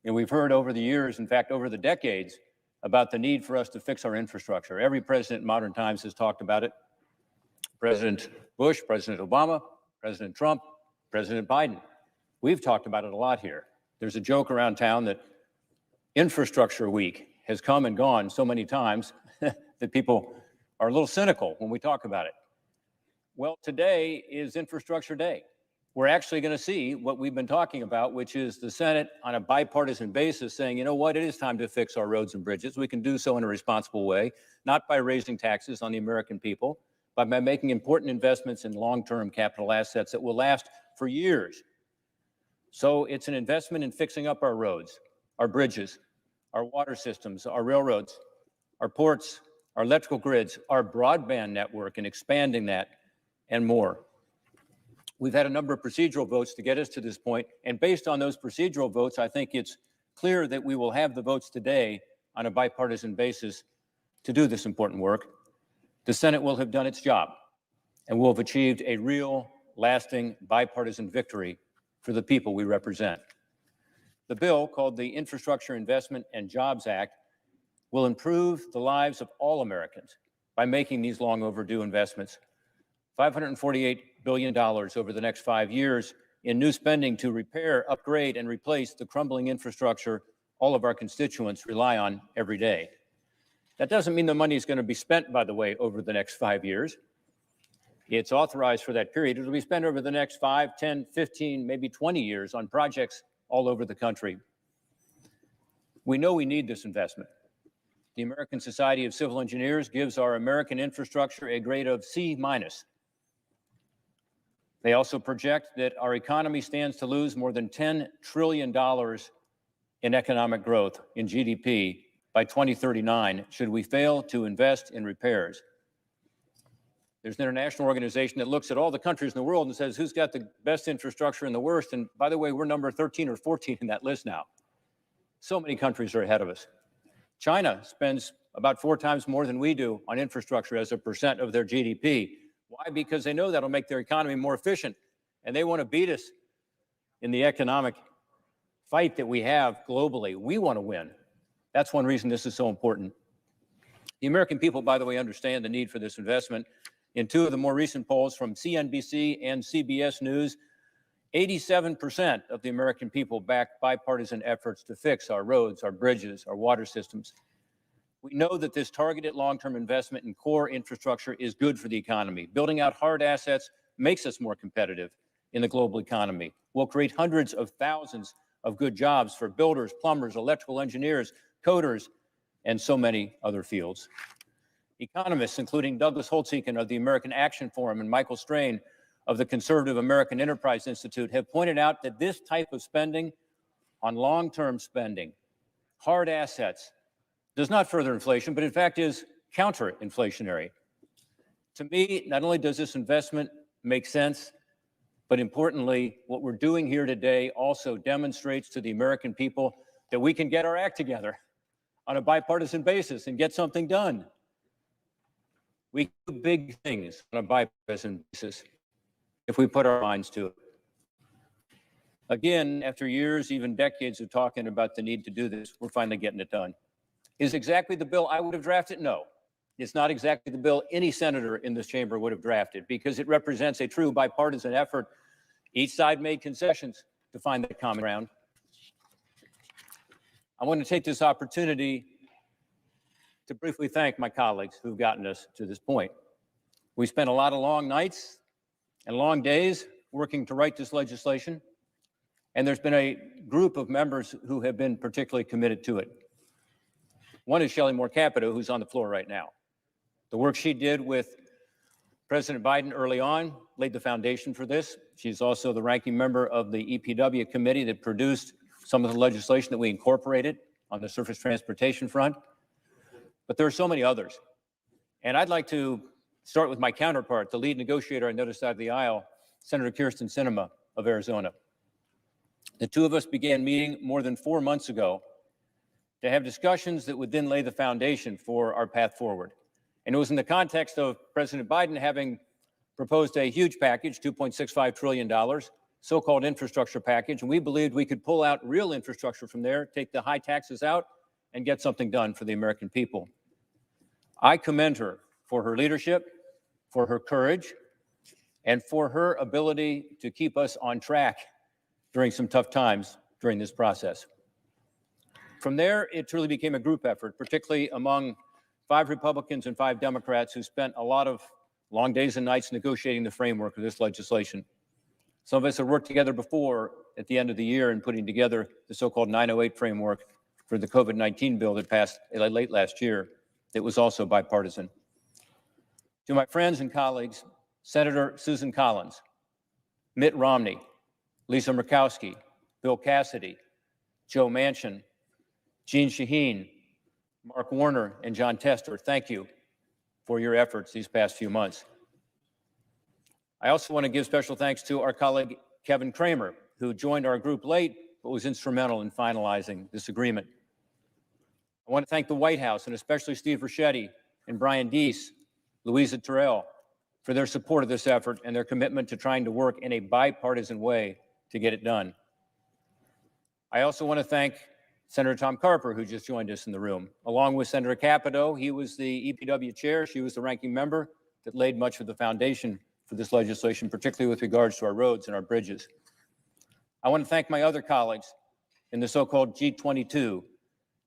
S8: And we've heard over the years, in fact, over the decades, about the need for us to fix our infrastructure. Every president in modern times has talked about it. President Bush, President Obama, President Trump, President Biden. We've talked about it a lot here. There's a joke around town that Infrastructure Week has come and gone so many times that people are a little cynical when we talk about it. Well, today is Infrastructure Day. We're actually going to see what we've been talking about, which is the Senate on a bipartisan basis saying, you know what, it is time to fix our roads and bridges. We can do so in a responsible way, not by raising taxes on the American people, but by making important investments in long-term capital assets that will last for years. So it's an investment in fixing up our roads, our bridges, our water systems, our railroads, our ports, our electrical grids, our broadband network, and expanding that, and more. We've had a number of procedural votes to get us to this point, and based on those procedural votes, I think it's clear that we will have the votes today on a bipartisan basis to do this important work. The Senate will have done its job, and will have achieved a real, lasting bipartisan victory for the people we represent. The bill, called the Infrastructure Investment and Jobs Act, will improve the lives of all Americans by making these long overdue investments $548 billion over the next 5 years in new spending to repair, upgrade, and replace the crumbling infrastructure all of our constituents rely on every day. That doesn't mean the money is going to be spent, by the way, over the next 5 years. It's authorized for that period. It'll be spent over the next 5, 10, 15, maybe 20 years on projects all over the country. We know we need this investment. The American Society of Civil Engineers gives our American infrastructure a grade of C-. They also project that our economy stands to lose more than $10 trillion in economic growth in GDP by 2039 should we fail to invest in repairs. There's an international organization that looks at all the countries in the world and says, who's got the best infrastructure and the worst? And by the way, we're number 13 or 14 in that list now. So many countries are ahead of us. China spends about 4 times more than we do on infrastructure as a percent of their GDP. Why? Because they know that'll make their economy more efficient, and they want to beat us in the economic fight that we have globally. We want to win. That's one reason this is so important. The American people, by the way, understand the need for this investment. In 2 of the more recent polls from CNBC and CBS News, 87% of the American people back bipartisan efforts to fix our roads, our bridges, our water systems. We know that this targeted long-term investment in core infrastructure is good for the economy. Building out hard assets makes us more competitive in the global economy. We'll create hundreds of thousands of good jobs for builders, plumbers, electrical engineers, coders, and so many other fields. Economists, including Douglas Holtz-Eakin of the American Action Forum and Michael Strain of the Conservative American Enterprise Institute, have pointed out that this type of spending on long-term spending, hard assets, does not further inflation, but in fact is counter-inflationary. To me, not only does this investment make sense, but importantly, what we're doing here today also demonstrates to the American people that we can get our act together on a bipartisan basis and get something done. We can do big things on a bipartisan basis if we put our minds to it. Again, after years, even decades of talking about the need to do this, we're finally getting it done. Is exactly the bill I would have drafted? No. It's not exactly the bill any senator in this chamber would have drafted, because it represents a true bipartisan effort. Each side made concessions to find that common ground. I want to take this opportunity to briefly thank my colleagues who've gotten us to this point. We spent a lot of long nights and long days working to write this legislation, and there's been a group of members who have been particularly committed to it. One is Shelley Moore Capito, who's on the floor right now. The work she did with President Biden early on laid the foundation for this. She's also the ranking member of the EPW committee that produced some of the legislation that we incorporated on the surface transportation front. But there are so many others. And I'd like to start with my counterpart, the lead negotiator on the other side of the aisle, Senator Kyrsten Sinema of Arizona. The two of us began meeting more than 4 months ago to have discussions that would then lay the foundation for our path forward. And it was in the context of President Biden having proposed a huge package, $2.65 trillion, so-called infrastructure package, and we believed we could pull out real infrastructure from there, take the high taxes out, and get something done for the American people. I commend her for her leadership, for her courage, and for her ability to keep us on track during some tough times during this process. From there, it truly became a group effort, particularly among 5 Republicans and 5 Democrats who spent a lot of long days and nights negotiating the framework of this legislation. Some of us have worked together before at the end of the year in putting together the so-called 908 framework for the COVID-19 bill that passed late last year. It was also bipartisan. To my friends and colleagues, Senator Susan Collins, Mitt Romney, Lisa Murkowski, Bill Cassidy, Joe Manchin, Jeanne Shaheen, Mark Warner, and John Tester, thank you for your efforts these past few months. I also want to give special thanks to our colleague, Kevin Kramer, who joined our group late, but was instrumental in finalizing this agreement. I want to thank the White House, and especially Steve Ricchetti and Brian Deese, Louisa Terrell, for their support of this effort and their commitment to trying to work in a bipartisan way to get it done. I also want to thank Senator Tom Carper, who just joined us in the room. Along with Senator Capito, he was the EPW chair. She was the ranking member that laid much of the foundation for this legislation, particularly with regards to our roads and our bridges. I want to thank my other colleagues in the so-called G22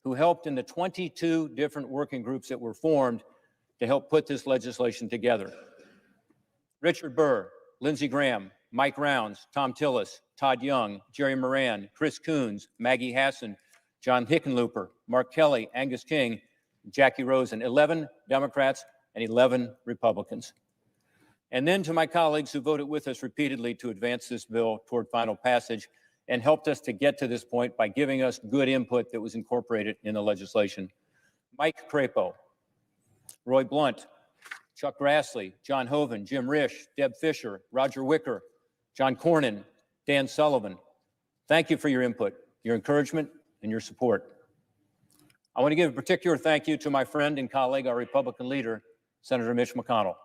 S8: who helped in the 22 different working groups that were formed to help put this legislation together. Richard Burr, Lindsey Graham, Mike Rounds, Tom Tillis, Todd Young, Jerry Moran, Chris Coons, Maggie Hassan, John Hickenlooper, Mark Kelly, Angus King, Jackie Rosen, 11 Democrats and 11 Republicans. And then to my colleagues who voted with us repeatedly to advance this bill toward final passage and helped us to get to this point by giving us good input that was incorporated in the legislation. Mike Crapo, Roy Blunt, Chuck Grassley, John Hoven, Jim Risch, Deb Fisher, Roger Wicker, John Cornyn, Dan Sullivan. Thank you for your input, your encouragement, and your support. I want to give a particular thank you to my friend and colleague, our Republican leader, Senator Mitch McConnell.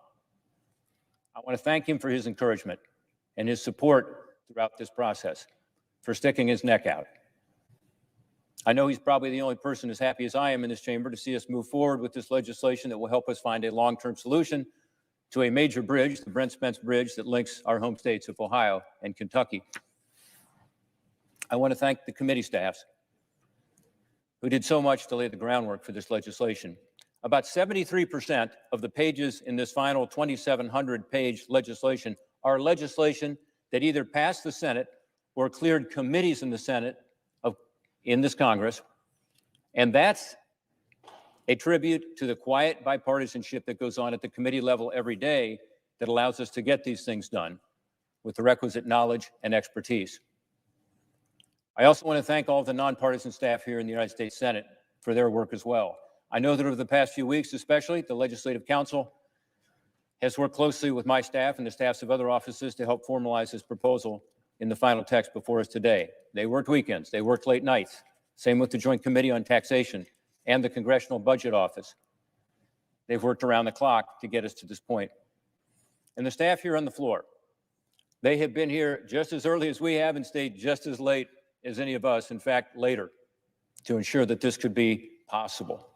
S8: I want to thank him for his encouragement and his support throughout this process, for sticking his neck out. I know he's probably the only person as happy as I am in this chamber to see us move forward with this legislation that will help us find a long-term solution to a major bridge, the Brent Spence Bridge that links our home states of Ohio and Kentucky. I want to thank the committee staffs who did so much to lay the groundwork for this legislation. About 73% of the pages in this final 2,700-page legislation are legislation that either passed the Senate or cleared committees in the Senate in this Congress. And that's a tribute to the quiet bipartisanship that goes on at the committee level every day that allows us to get these things done with the requisite knowledge and expertise. I also want to thank all of the nonpartisan staff here in the United States Senate for their work as well. I know that over the past few weeks, especially, the Legislative Council has worked closely with my staff and the staffs of other offices to help formalize this proposal in the final text before us today. They worked weekends, they worked late nights. Same with the Joint Committee on Taxation and the Congressional Budget Office. They've worked around the clock to get us to this point. And the staff here on the floor, they have been here just as early as we have and stayed just as late as any of us, in fact, later, to ensure that this could be possible.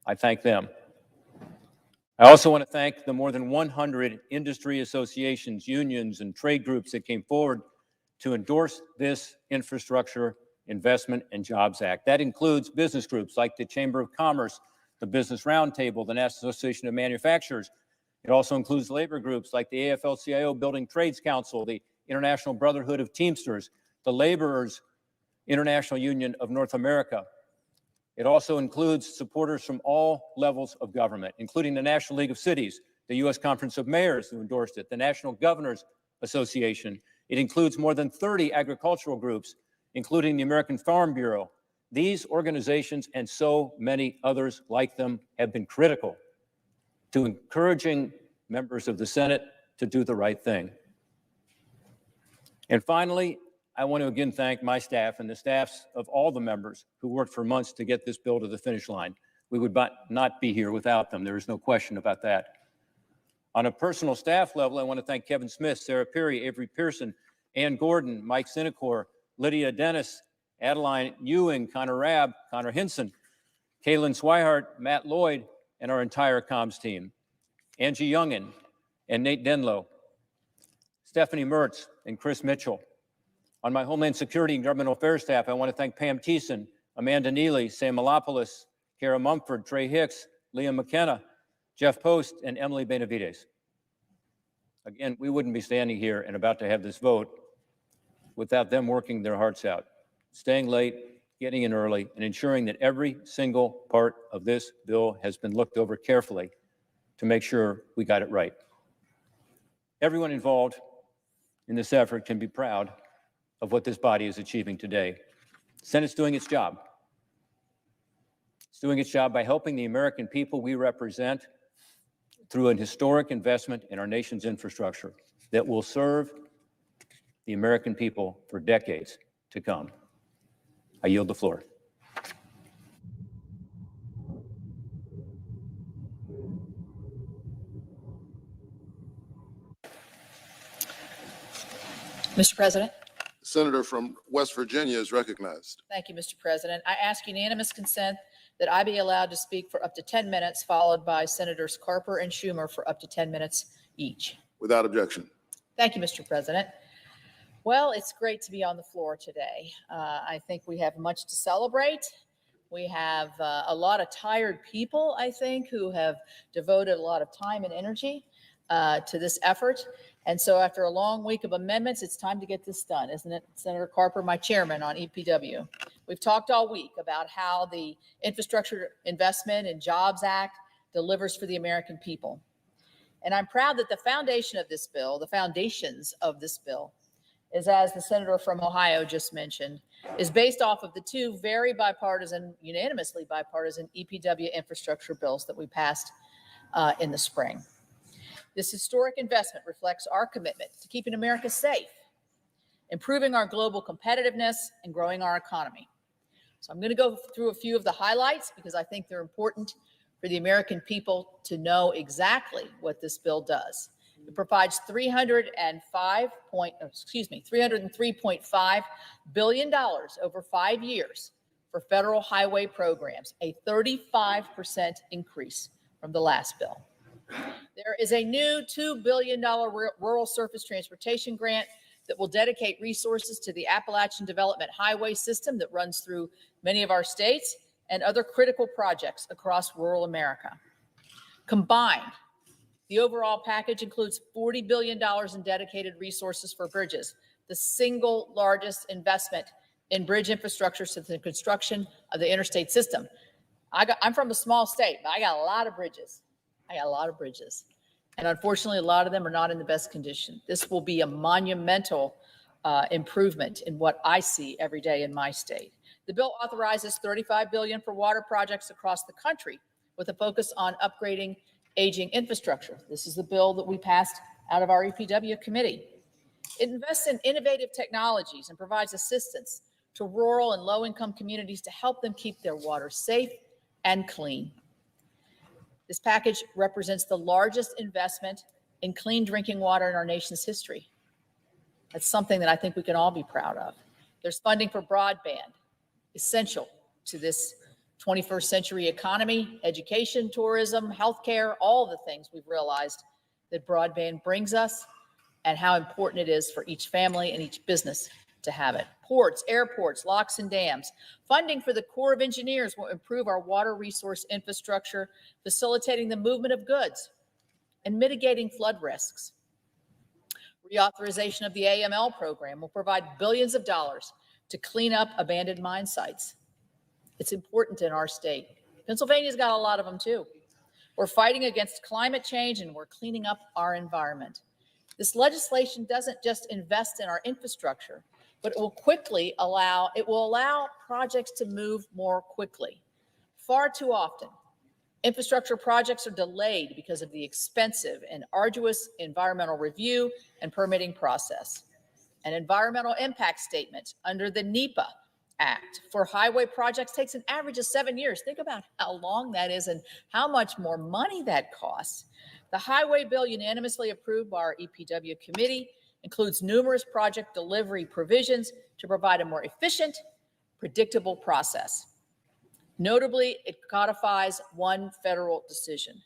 S8: I thank them. I also want to thank the more than 100 industry associations, unions, and trade groups that came forward to endorse this Infrastructure Investment and Jobs Act. That includes business groups like the Chamber of Commerce, the Business Roundtable, the National Association of Manufacturers. It also includes labor groups like the AFL-CIO Building Trades Council, the International Brotherhood of Teamsters, the Laborers International Union of North America. It also includes supporters from all levels of government, including the National League of Cities, the U.S. Conference of Mayors who endorsed it, the National Governors Association. It includes more than 30 agricultural groups, including the American Farm Bureau. These organizations and so many others like them have been critical to encouraging members of the Senate to do the right thing. And finally, I want to again thank my staff and the staffs of all the members who worked for months to get this bill to the finish line. We would not be here without them. There is no question about that. On a personal staff level, I want to thank Kevin Smith, Sarah Perry, Avery Pearson, Ann Gordon, Mike Sinecor, Lydia Dennis, Adeline Ewing, Connor Rabb, Connor Hinson, Kaylin Swihart, Matt Lloyd, and our entire comms team. Angie Youngin and Nate Denlow, Stephanie Mertz and Chris Mitchell. On my Homeland Security and Governmental Affairs staff, I want to thank Pam Thiessen, Amanda Neely, Sam Malopoulos, Kara Mumford, Trey Hicks, Liam McKenna, Jeff Post, and Emily Benavides. Again, we wouldn't be standing here and about to have this vote without them working their hearts out, staying late, getting in early, and ensuring that every single part of this bill has been looked over carefully to make sure we got it right. Everyone involved in this effort can be proud of what this body is achieving today. The Senate's doing its job. It's doing its job by helping the American people we represent through an historic investment in our nation's infrastructure that will serve the American people for decades to come. I yield the floor.
S9: Mr. President.
S6: Senator from West Virginia is recognized.
S9: Thank you, Mr. President. I ask unanimous consent that I be allowed to speak for up to 10 minutes, followed by Senators Carper and Schumer for up to 10 minutes each.
S6: Without objection.
S9: Thank you, Mr. President. Well, it's great to be on the floor today. I think we have much to celebrate. We have a lot of tired people, I think, who have devoted a lot of time and energy to this effort. And so after a long week of amendments, it's time to get this done, isn't it, Senator Carper, my chairman on EPW? We've talked all week about how the Infrastructure Investment and Jobs Act delivers for the American people. And I'm proud that the foundation of this bill, the foundations of this bill, is, as the senator from Ohio just mentioned, is based off of the two very bipartisan, unanimously bipartisan EPW infrastructure bills that we passed in the spring. This historic investment reflects our commitment to keeping America safe, improving our global competitiveness, and growing our economy. So I'm going to go through a few of the highlights because I think they're important for the American people to know exactly what this bill does. It provides $303.5 billion over 5 years for federal highway programs, a 35% increase from the last bill. There is a new $2 billion rural surface transportation grant that will dedicate resources to the Appalachian Development Highway system that runs through many of our states and other critical projects across rural America. Combined, the overall package includes $40 billion in dedicated resources for bridges, the single largest investment in bridge infrastructure since the construction of the interstate system. I'm from a small state, but I got a lot of bridges. And unfortunately, a lot of them are not in the best condition. This will be a monumental improvement in what I see every day in my state. The bill authorizes $35 billion for water projects across the country with a focus on upgrading aging infrastructure. This is the bill that we passed out of our EPW committee. It invests in innovative technologies and provides assistance to rural and low-income communities to help them keep their water safe and clean. This package represents the largest investment in clean drinking water in our nation's history. That's something that I think we can all be proud of. There's funding for broadband, essential to this 21st century economy, education, tourism, healthcare, all the things we've realized that broadband brings us and how important it is for each family and each business to have it. Ports, airports, locks and dams. Funding for the Corps of Engineers will improve our water resource infrastructure, facilitating the movement of goods and mitigating flood risks. Reauthorization of the AML program will provide billions of dollars to clean up abandoned mine sites. It's important in our state. Pennsylvania's got a lot of them too. We're fighting against climate change and we're cleaning up our environment. This legislation doesn't just invest in our infrastructure, but it will allow projects to move more quickly. Far too often, infrastructure projects are delayed because of the expensive and arduous environmental review and permitting process. An environmental impact statement under the NEPA Act for highway projects takes an average of 7 years. Think about how long that is and how much more money that costs. The highway bill unanimously approved by our EPW committee includes numerous project delivery provisions to provide a more efficient, predictable process. Notably, it codifies one federal decision.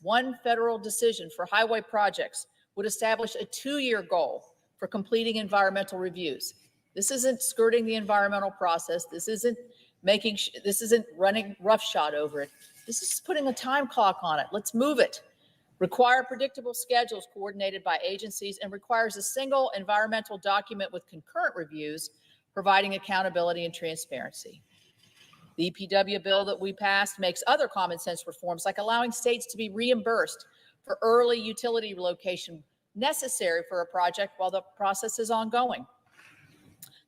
S9: One federal decision for highway projects would establish a 2-year goal for completing environmental reviews. This isn't skirting the environmental process. This isn't running roughshod over it. This is putting a time clock on it. Let's move it. Require predictable schedules coordinated by agencies and requires a single environmental document with concurrent reviews, providing accountability and transparency. The EPW bill that we passed makes other common sense reforms like allowing states to be reimbursed for early utility relocation necessary for a project while the process is ongoing.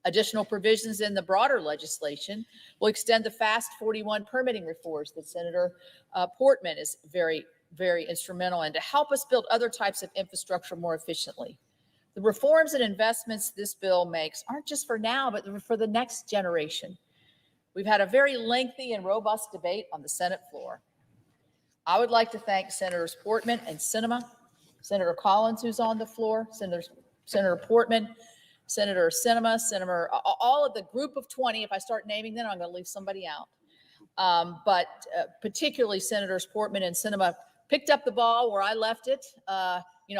S9: Additional provisions in the broader legislation will extend the Fast 41 permitting reforms that Senator Portman is very instrumental in to help us build other types of infrastructure more efficiently. The reforms and investments this bill makes aren't just for now, but for the next generation. We've had a very lengthy and robust debate on the Senate floor. I would like to thank Senators Portman and Sinema, Senator Collins, who's on the floor, Senator Portman, Senator Sinema, all of the group of 20. If I start naming them, I'm going to leave somebody out. But particularly Senators Portman and Sinema picked up the ball where I left it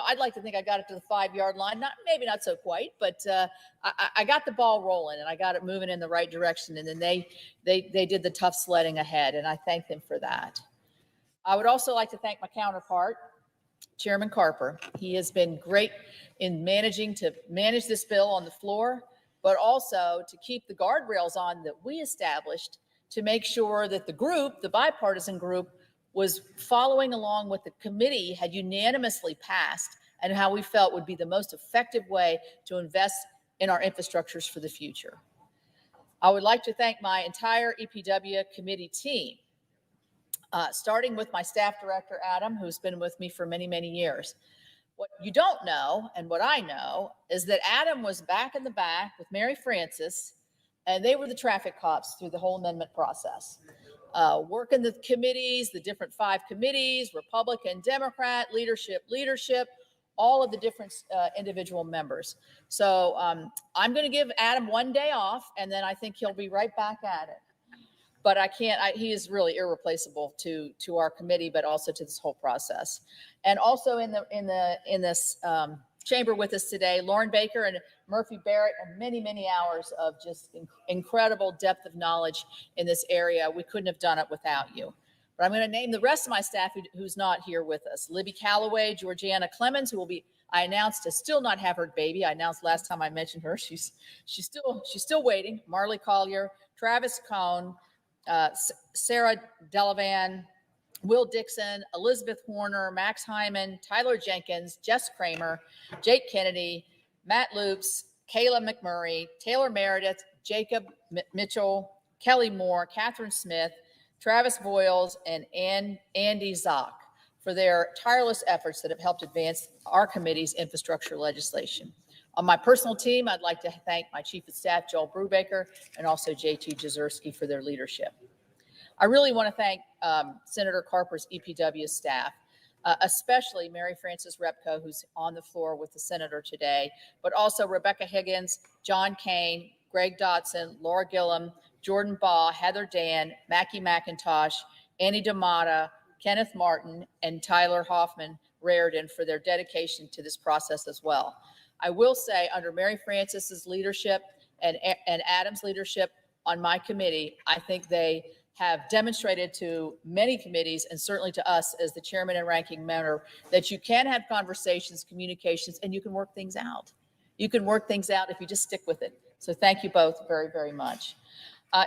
S9: I'd like to think I got it to the 5-yard line. Maybe not so quite, but I got the ball rolling and I got it moving in the right direction. And then they did the tough sledding ahead, and I thank them for that. I would also like to thank my counterpart, Chairman Carper. He has been great in manage this bill on the floor, but also to keep the guardrails on that we established to make sure that the bipartisan group, was following along what the committee had unanimously passed and how we felt would be the most effective way to invest in our infrastructures for the future. I would like to thank my entire EPW committee team, starting with my staff director, Adam, who's been with me for many, many years. What you don't know, and what I know, is that Adam was back in the back with Mary Frances, and they were the traffic cops through the whole amendment process. Working the committees, the different 5 committees, Republican, Democrat, leadership, all of the different individual members. So I'm going to give Adam 1 day off, and then I think he'll be right back at it. But he is really irreplaceable to our committee, but also to this whole process. And also in this chamber with us today, Lauren Baker and Murphy Barrett, and many, many hours of just incredible depth of knowledge in this area. We couldn't have done it without you. But I'm going to name the rest of my staff who's not here with us. Libby Calloway, Georgiana Clemens, who will be, I announced, to still not have her baby. I announced last time I mentioned her. She's still waiting. Marley Collier, Travis Cohn, Sarah Delavan, Will Dixon, Elizabeth Warner, Max Hyman, Tyler Jenkins, Jess Kramer, Jake Kennedy, Matt Loops, Kayla McMurray, Taylor Meredith, Jacob Mitchell, Kelly Moore, Catherine Smith, Travis Boyles, and Andy Zock for their tireless efforts that have helped advance our committee's infrastructure legislation. On my personal team, I'd like to thank my Chief of Staff, Joel Brubaker, and also JT Jazerski for their leadership. I really want to thank Senator Carper's EPW staff, especially Mary Frances Repko, who's on the floor with the senator today, but also Rebecca Higgins, John Kane, Greg Dotson, Laura Gillum, Jordan Baugh, Heather Dan, Mackie McIntosh, Annie D'Amata, Kenneth Martin, and Tyler Hoffman Raridan for their dedication to this process as well. I will say, under Mary Frances's leadership and Adam's leadership on my committee, I think they have demonstrated to many committees, and certainly to us as the chairman and ranking member, that you can have conversations, communications, and you can work things out. You can work things out if you just stick with it. So thank you both very, very much.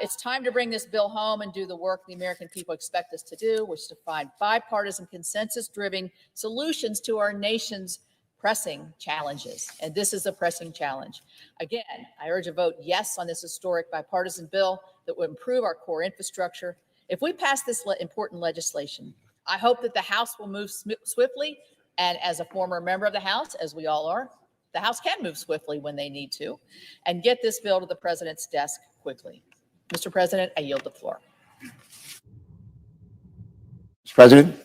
S9: It's time to bring this bill home and do the work the American people expect us to do, which is to find bipartisan, consensus-driven solutions to our nation's pressing challenges. And this is a pressing challenge. Again, I urge a vote yes on this historic bipartisan bill that will improve our core infrastructure. If we pass this important legislation, I hope that the House will move swiftly. And as a former member of the House, as we all are, the House can move swiftly when they need to and get this bill to the president's desk quickly. Mr. President, I yield the floor.
S10: Mr. President.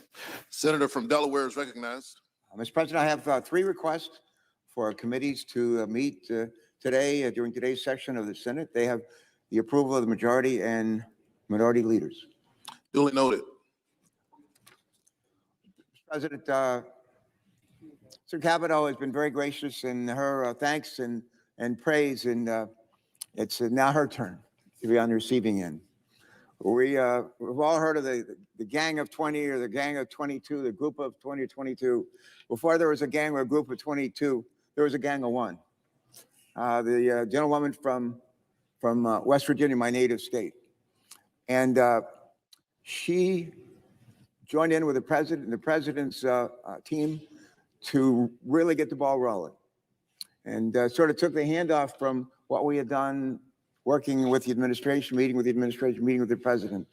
S6: Senator from Delaware is recognized.
S10: Mr. President, I have 3 requests for committees to meet today during today's session of the Senate. They have the approval of the majority and minority leaders.
S6: Duly noted.
S10: Mr. President, Sir Kavanaugh has been very gracious in her thanks and praise, and it's now her turn to be on the receiving end. We've all heard of the gang of 20 or the gang of 22, the group of 20 or 22. Before there was a gang or a group of 22, there was a gang of 1. The gentlewoman from West Virginia, my native state. And she joined in with the president and the president's team to really get the ball rolling, and sort of took the handoff from what we had done working with the administration, meeting with the administration, meeting with the president.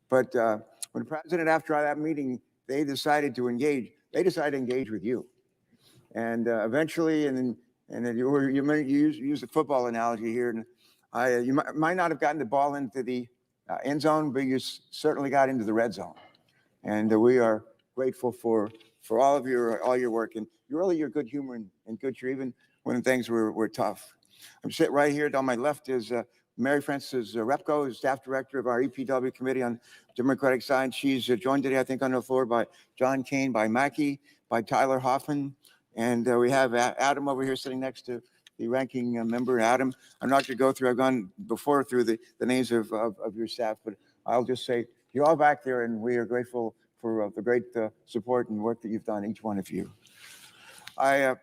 S10: But when the president, after that meeting, they decided to engage, they decided to engage with you. And eventually, and then you use the football analogy here, and you might not have gotten the ball into the end zone, but you certainly got into the red zone. And we are grateful for all of your work, and your good humor and good cheer, even when things were tough. I'm sitting right here. On my left is Mary Frances Repko, who's staff director of our EPW committee on Democratic side. She's joined today, I think, on the floor by John Kane, by Mackie, by Tyler Hoffman, And we have Adam over here sitting next to the ranking member. Adam, I'm not going to go through, I've gone before through the names of your staff, but I'll just say you're all back there, and we are grateful for the great support and work that you've done, each one of you. I'd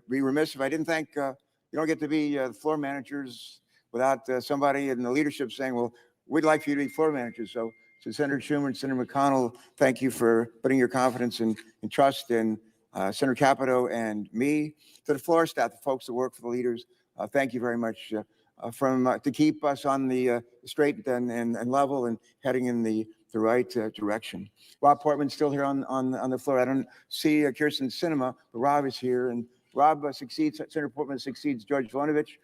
S10: be remiss if I didn't thank, you don't get to be floor managers without somebody in the leadership saying, well, we'd like for you to be floor managers. So Senator Schumer and Senator McConnell, thank you for putting your confidence and trust in Senator Capito and me. To the floor staff, the folks that work for the leaders, thank you very much to keep us on the straight and level and heading in the right direction. Rob Portman's still here on the floor. I don't see Kirsten Sinema, but Rob is here, and Rob Senator Portman succeeds George Voinovich,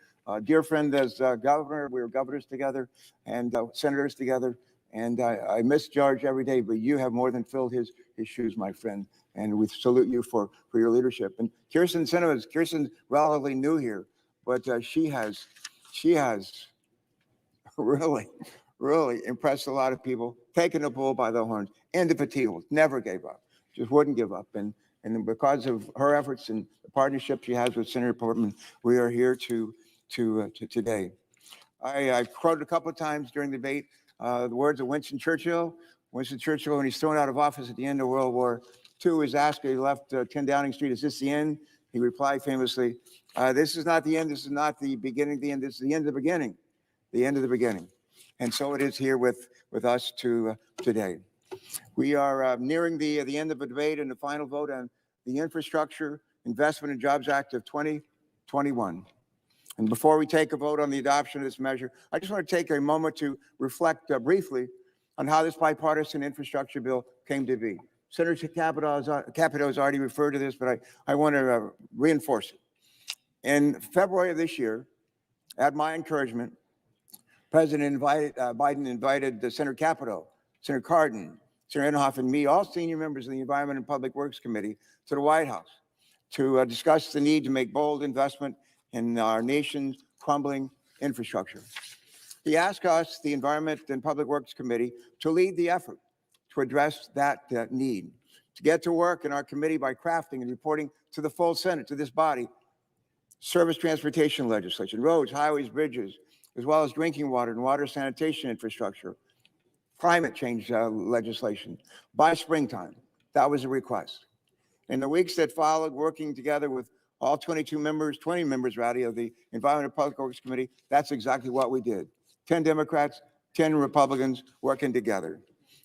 S10: dear friend as governor. We were governors together and senators together. And I miss George every day, but you have more than filled his shoes, my friend. And we salute you for your leadership. And Kirsten's relatively new here, but she has really impressed a lot of people, taken the bull by the horns, indefatigable, never gave up, just wouldn't give up. And because of her efforts and the partnership she has with Senator Portman, we are here to today. I quoted a couple of times during the debate the words of Winston Churchill. Winston Churchill, when he's thrown out of office at the end of World War II, was asked, he left 10 Downing Street, is this the end? He replied famously, this is not the end, this is not the beginning of the end, this is the end of the beginning, the end of the beginning. And so it is here with us today. We are nearing the end of the debate and the final vote on the Infrastructure Investment and Jobs Act of 2021. And before we take a vote on the adoption of this measure, I just want to take a moment to reflect briefly on how this bipartisan infrastructure bill came to be. Senator Capito has already referred to this, but I want to reinforce it. In February of this year, at my encouragement, President Biden invited Senator Capito, Senator Cardin, Senator Inhofe, and me, all senior members of the Environment and Public Works Committee, to the White House to discuss the need to make bold investment in our nation's crumbling infrastructure. He asked us, the Environment and Public Works Committee, to lead the effort to address that need, to get to work in our committee by crafting and reporting to the full Senate, to this body, surface transportation legislation, roads, highways, bridges, as well as drinking water and water sanitation infrastructure, climate change legislation by springtime. That was a request. In the weeks that followed, working together with all 20 members of the Environment and Public Works Committee, that's exactly what we did. 10 Democrats, 10 Republicans working together.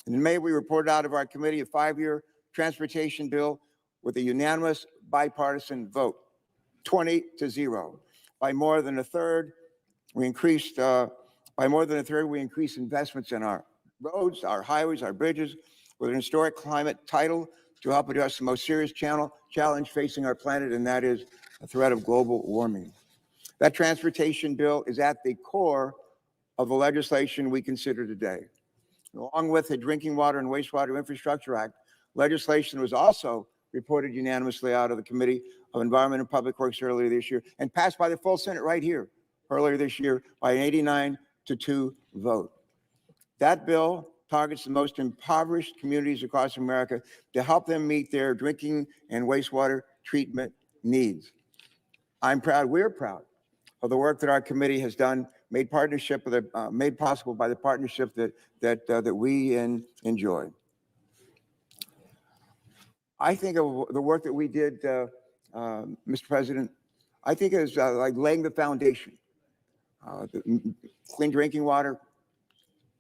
S10: And in May, we reported out of our committee a 5-year transportation bill with a unanimous bipartisan vote, 20-0. By more than a third, we increased investments in our roads, our highways, our bridges, with an historic climate title to help address the most serious challenge facing our planet, and that is the threat of global warming. That transportation bill is at the core of the legislation we consider today. Along with the Drinking Water and Wastewater Infrastructure Act, legislation was also reported unanimously out of the Committee of Environment and Public Works earlier this year and passed by the full Senate right here earlier this year by an 89-2 vote. That bill targets the most impoverished communities across America to help them meet their drinking and wastewater treatment needs. I'm proud, we're proud of the work that our committee has done, made possible by the partnership that we enjoy. I think of the work that we did, Mr. President, I think it is like laying the foundation. Clean drinking water,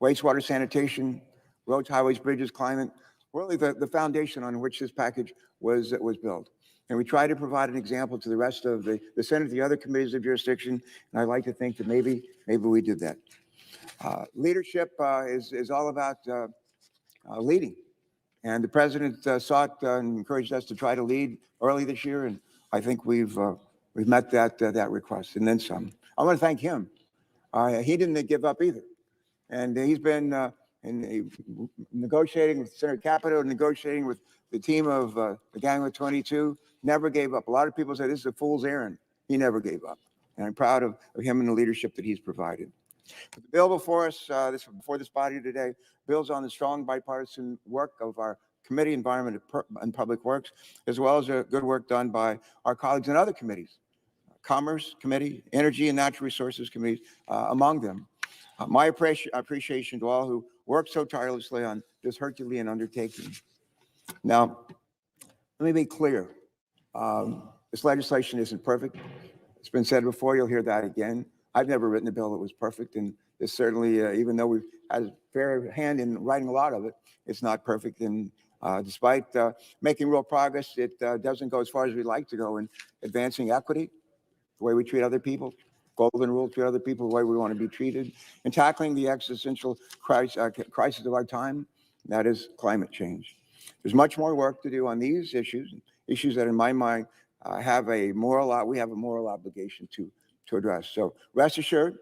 S10: wastewater sanitation, roads, highways, bridges, climate, really the foundation on which this package was built. And we try to provide an example to the rest of the Senate, the other committees of jurisdiction, and I'd like to think that maybe we did that. Leadership is all about leading. And the president sought and encouraged us to try to lead early this year, and I think we've met that request and then some. I want to thank him. He didn't give up either, and he's been negotiating with Senator Capito, negotiating with the team of the Gang of 22. Never gave up. A lot of people say this is a fool's errand. He never gave up, and I'm proud of him and the leadership that he's provided. But the bill before us, before this body today, builds on the strong bipartisan work of our Committee, Environment and Public Works, as well as good work done by our colleagues in other committees, Commerce Committee, Energy and Natural Resources Committees, among them. My appreciation to all who worked so tirelessly on this Herculean undertaking. Now, let me be clear. This legislation isn't perfect. It's been said before, you'll hear that again. I've never written a bill that was perfect, and it's certainly, even though we've had a fair hand in writing a lot of it, it's not perfect. And despite making real progress, it doesn't go as far as we'd like to go in advancing equity, the way we treat other people, golden rule, treat other people the way we want to be treated, and tackling the existential crisis of our time, that is climate change. There's much more work to do on these issues that in my mind we have a moral obligation to address. So rest assured,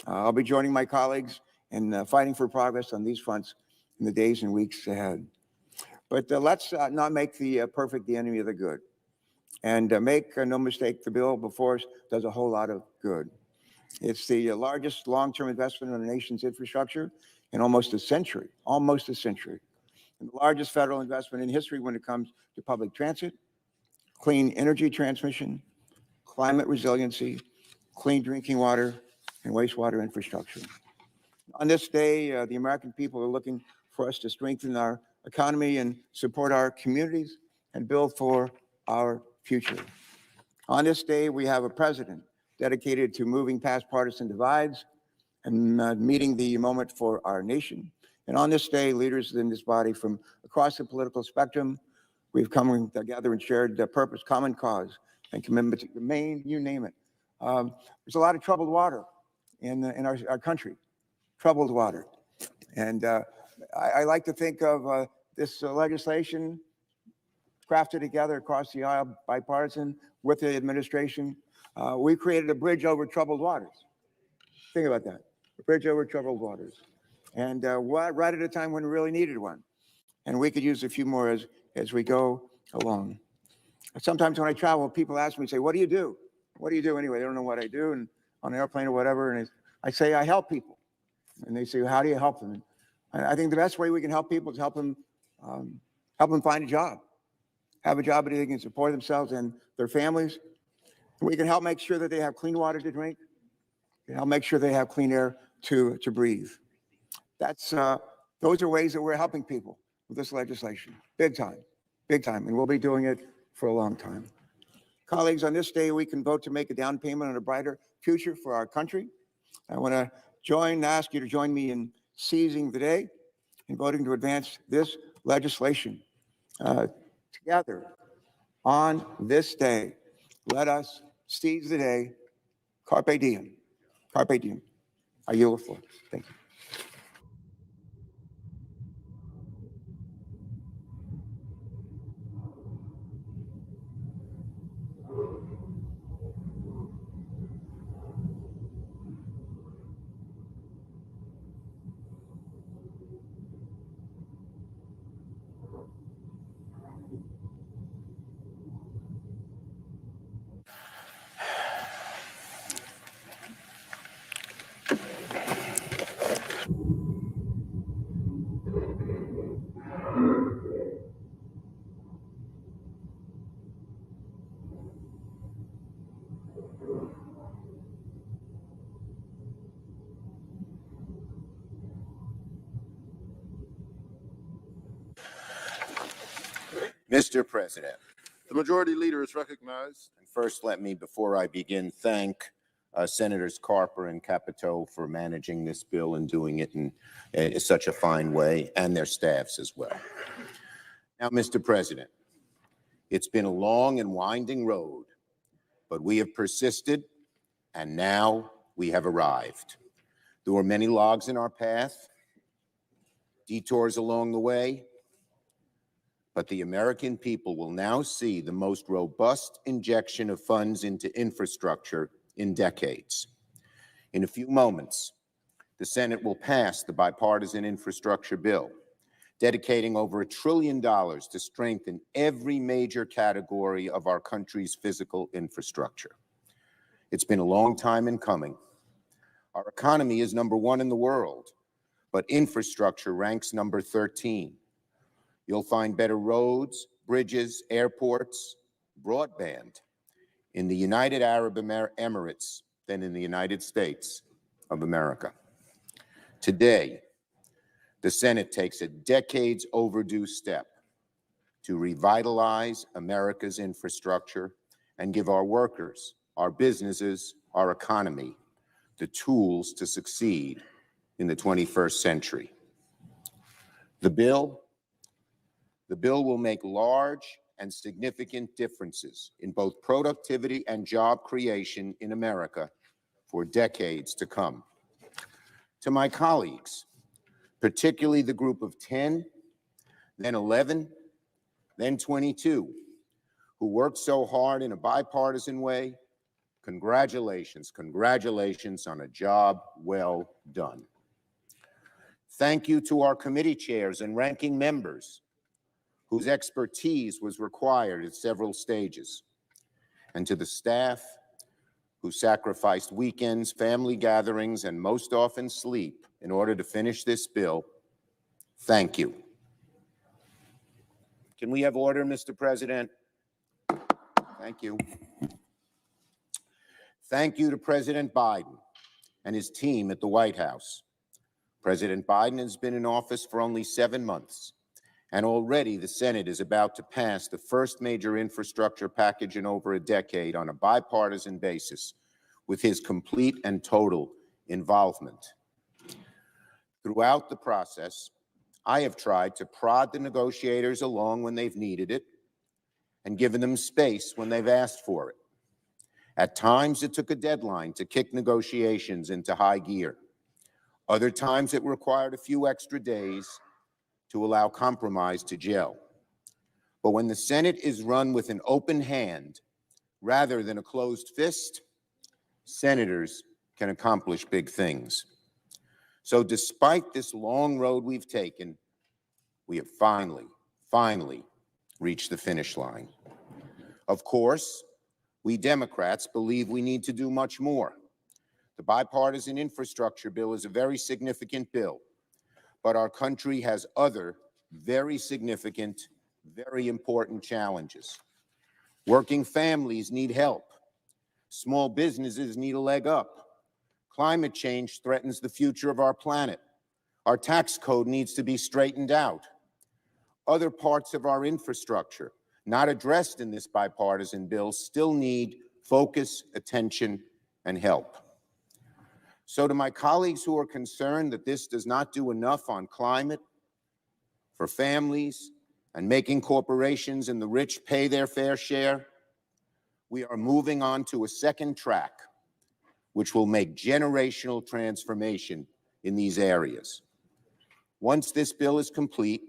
S10: I'll be joining my colleagues in fighting for progress on these fronts in the days and weeks ahead. But let's not make the perfect the enemy of the good. And make no mistake, the bill before us does a whole lot of good. It's the largest long-term investment in the nation's infrastructure in almost a century, and the largest federal investment in history when it comes to public transit, clean energy transmission, climate resiliency, clean drinking water, and wastewater infrastructure. On this day, the American people are looking for us to strengthen our economy and support our communities and build for our future. On this day, we have a president dedicated to moving past partisan divides and meeting the moment for our nation. And on this day, leaders in this body from across the political spectrum, we've come together and shared the purpose, common cause, and commitment to Maine, you name it. There's a lot of troubled water in our country, troubled water. And I like to think of this legislation crafted together across the aisle, bipartisan, with the administration. We created a bridge over troubled waters. Think about that, a bridge over troubled waters. And right at a time when we really needed one. And we could use a few more as we go along. Sometimes when I travel, people ask me, say, what do you do? What do you do anyway? They don't know what I do, and on an airplane or whatever. And I say, I help people. And they say, how do you help them? And I think the best way we can help people is help them find a job, have a job that they can support themselves and their families. We can help make sure that they have clean water to drink. We can help make sure they have clean air to breathe. Those are ways that we're helping people with this legislation, big time, and we'll be doing it for a long time. Colleagues, on this day, we can vote to make a down payment on a brighter future for our country. I want to ask you to join me in seizing the day and voting to advance this legislation. Together, on this day, let us seize the day. Carpe diem. Carpe diem. I yield the floor. Thank you.
S11: Mr. President,
S6: The majority leader is recognized.
S11: first let me, before I begin, thank Senators Carper and Capito for managing this bill and doing it in such a fine way, and their staffs as well. Now, Mr. President, it's been a long and winding road, but we have persisted, and now we have arrived. There were many logs in our path, detours along the way, but the American people will now see the most robust injection of funds into infrastructure in decades. In a few moments, the Senate will pass the bipartisan infrastructure bill, dedicating over $1 trillion to strengthen every major category of our country's physical infrastructure. It's been a long time in coming. Our economy is #1 in the world, but infrastructure ranks number 13. You'll find better roads, bridges, airports, broadband in the United Arab Emirates than in the United States of America. Today, the Senate takes a decades overdue step to revitalize America's infrastructure and give our workers, our businesses, our economy the tools to succeed in the 21st century. The bill will make large and significant differences in both productivity and job creation in America for decades to come. To my colleagues, particularly the group of 10, then 11, then 22, who worked so hard in a bipartisan way, congratulations, congratulations on a job well done. Thank you to our committee chairs and ranking members whose expertise was required at several stages, and to the staff who sacrificed weekends, family gatherings, and most often sleep in order to finish this bill. Thank you. Can we have order, Mr. President? Thank you. Thank you to President Biden and his team at the White House. President Biden has been in office for only 7 months, and already the Senate is about to pass the first major infrastructure package in over a decade on a bipartisan basis with his complete and total involvement. Throughout the process, I have tried to prod the negotiators along when they've needed it and given them space when they've asked for it. At times, it took a deadline to kick negotiations into high gear. Other times, it required a few extra days to allow compromise to gel. But when the Senate is run with an open hand rather than a closed fist, senators can accomplish big things. So despite this long road we've taken, we have finally reached the finish line. Of course, we Democrats believe we need to do much more. The bipartisan infrastructure bill is a very significant bill, but our country has other very significant, very important challenges. Working families need help. Small businesses need a leg up. Climate change threatens the future of our planet. Our tax code needs to be straightened out. Other parts of our infrastructure, not addressed in this bipartisan bill, still need focus, attention, and help. So to my colleagues who are concerned that this does not do enough on climate, for families, and making corporations and the rich pay their fair share, we are moving on to a second track, which will make generational transformation in these areas. Once this bill is complete,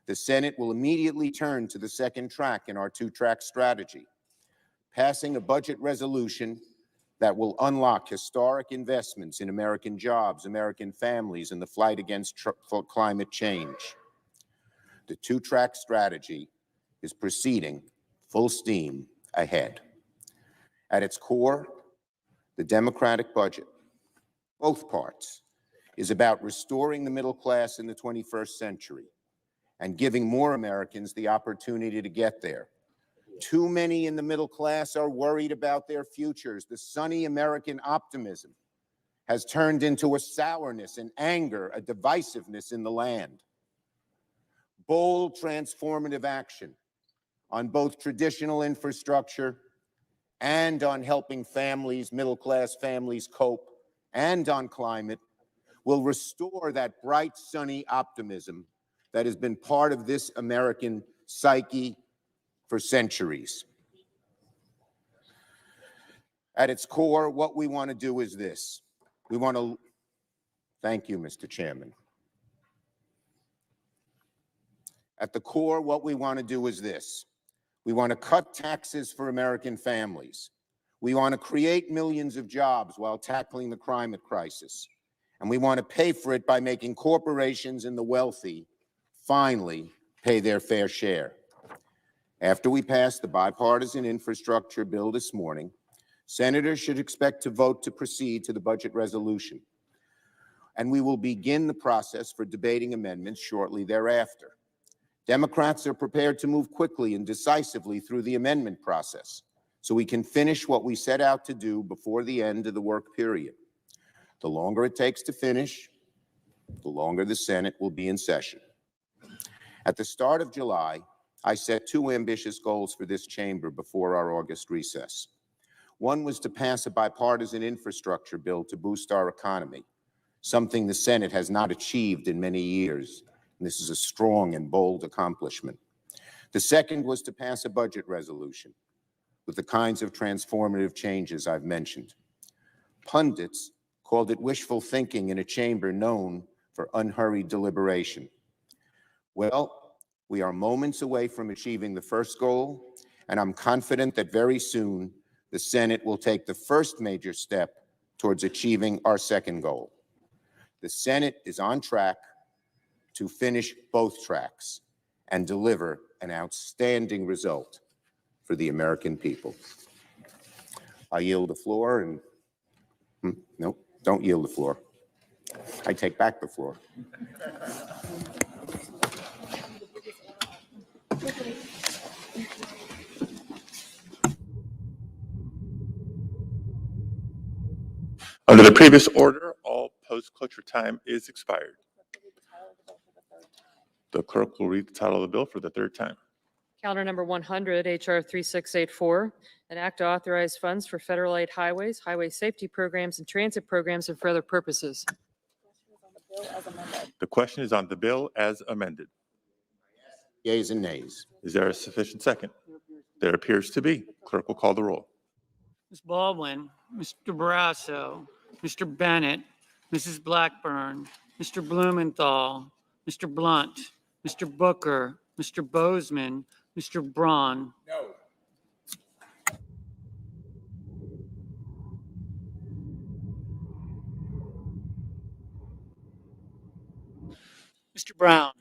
S11: the Senate will immediately turn to the second track in our two-track strategy, passing a budget resolution that will unlock historic investments in American jobs, American families, and the fight against climate change. The two-track strategy is proceeding full steam ahead. At its core, the Democratic budget, both parts, is about restoring the middle class in the 21st century and giving more Americans the opportunity to get there. Too many in the middle class are worried about their futures. The sunny American optimism has turned into a sourness and anger, a divisiveness in the land. Bold, transformative action on both traditional infrastructure and on helping families, middle-class families cope, and on climate, will restore that bright, sunny optimism that has been part of this American psyche for centuries. At its core, what we want to do is this. We want to, thank you, Mr. Chairman. At the core, what we want to do is this. We want to cut taxes for American families. We want to create millions of jobs while tackling the climate crisis. And we want to pay for it by making corporations and the wealthy finally pay their fair share. After we pass the bipartisan infrastructure bill this morning, senators should expect to vote to proceed to the budget resolution. And we will begin the process for debating amendments shortly thereafter. Democrats are prepared to move quickly and decisively through the amendment process so we can finish what we set out to do before the end of the work period. The longer it takes to finish, the longer the Senate will be in session. At the start of July, I set two ambitious goals for this chamber before our August recess. One was to pass a bipartisan infrastructure bill to boost our economy, something the Senate has not achieved in many years. And this is a strong and bold accomplishment. The second was to pass a budget resolution with the kinds of transformative changes I've mentioned. Pundits called it wishful thinking in a chamber known for unhurried deliberation. Well, we are moments away from achieving the first goal, and I'm confident that very soon the Senate will take the first major step towards achieving our second goal. The Senate is on track to finish both tracks and deliver an outstanding result for the American people. I yield the floor and, no, don't yield the floor. I take back the floor.
S12: Under the previous order, all post-cloture time is expired. The clerk will read the title of the bill for the third time.
S4: Calendar number 100, HR 3684, an act to authorize funds for federal aid highways, highway safety programs, and transit programs and for other purposes.
S12: The question is on the bill as amended.
S11: Yeas and nays.
S12: Is there a sufficient second? There appears to be. Clerk will call the roll.
S13: Ms. Baldwin, Mr. Barrasso, Mr. Bennett, Mrs. Blackburn, Mr. Blumenthal, Mr. Blunt, Mr. Booker, Mr. Bozeman, Mr. Braun.
S11: No.
S13: Mr. Brown.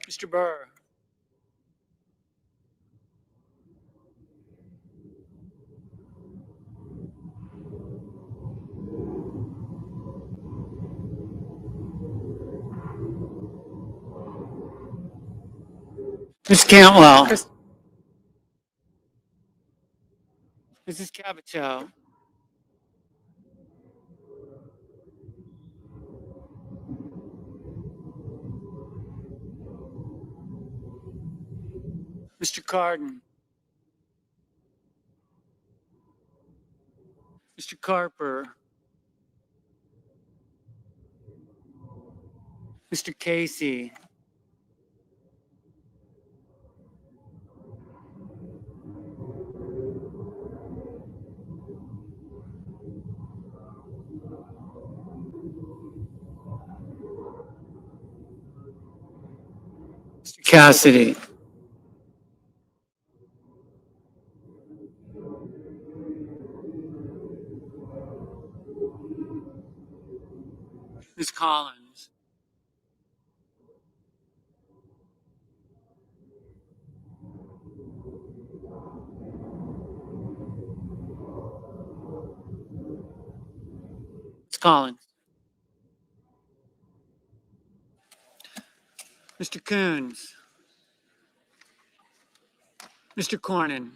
S13: Mr. Burr. Ms. Cantwell. Mrs. Capito. Mr. Cardin. Mr. Carper. Mr. Casey. Mr. Cassidy. Ms. Collins. Ms. Collins. Mr. Coons. Mr. Cornyn.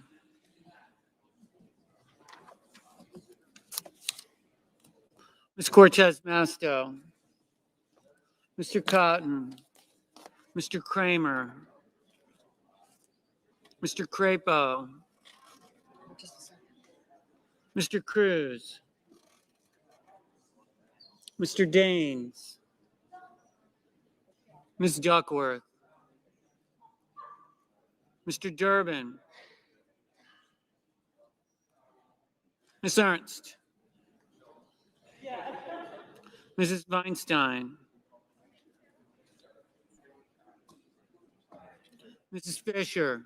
S13: Ms. Cortez Masto. Mr. Cotton. Mr. Kramer. Mr. Crapo. Mr. Cruz. Mr. Daines. Ms. Duckworth. Mr. Durbin. Ms. Ernst. Mrs. Weinstein. Mrs. Fisher.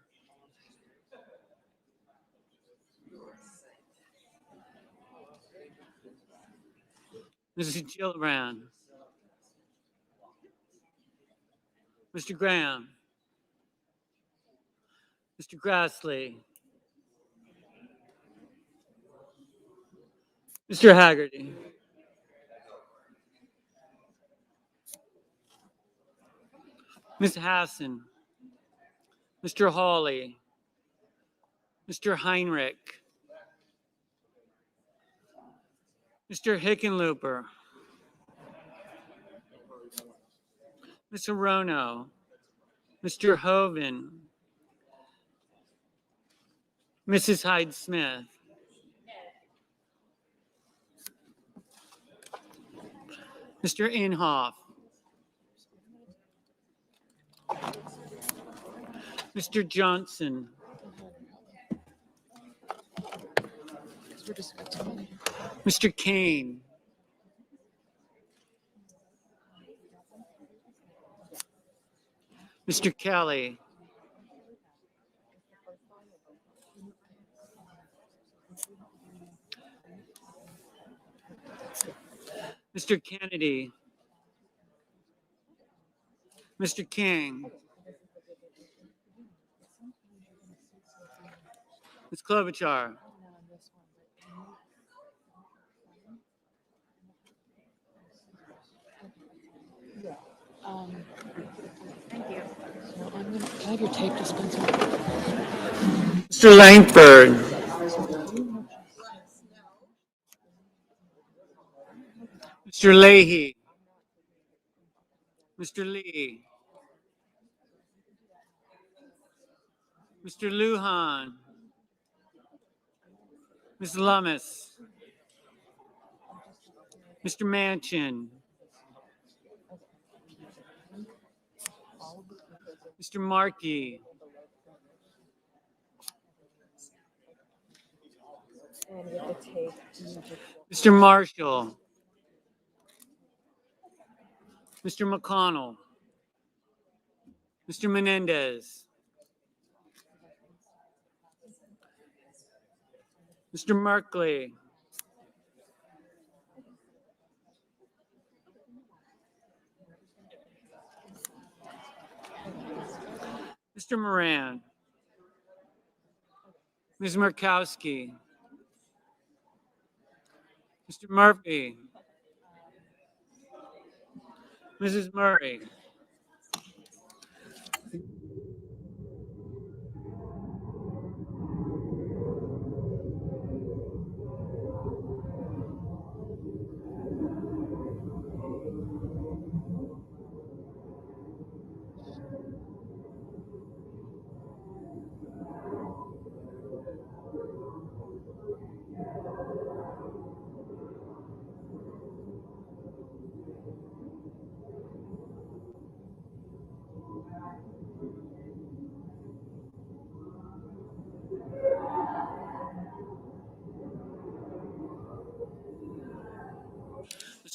S13: Mrs. Gillibrand, Mr. Graham, Mr. Grassley, Mr. Haggerty, Ms. Hassan, Mr. Hawley, Mr. Heinrich, Mr. Hickenlooper, Ms. Arono, Mr. Hoven, Mrs. Hyde-Smith, Mr. Inhofe, Mr. Johnson, Mr. Kane, Mr. Kelly, Mr. Kennedy, Mr. King, Ms. Klobuchar,
S2: Can I have your tape dispenser?
S13: Mr. Langford, Mr. Leahy, Mr. Lee, Mr. Lujan, Ms. Lummis, Mr. Manchin, Mr. Markey, Mr. Marshall, Mr. McConnell, Mr. Menendez, Mr. Merkley, Mr. Moran, Ms. Murkowski, Mr. Murphy, Mrs. Murray,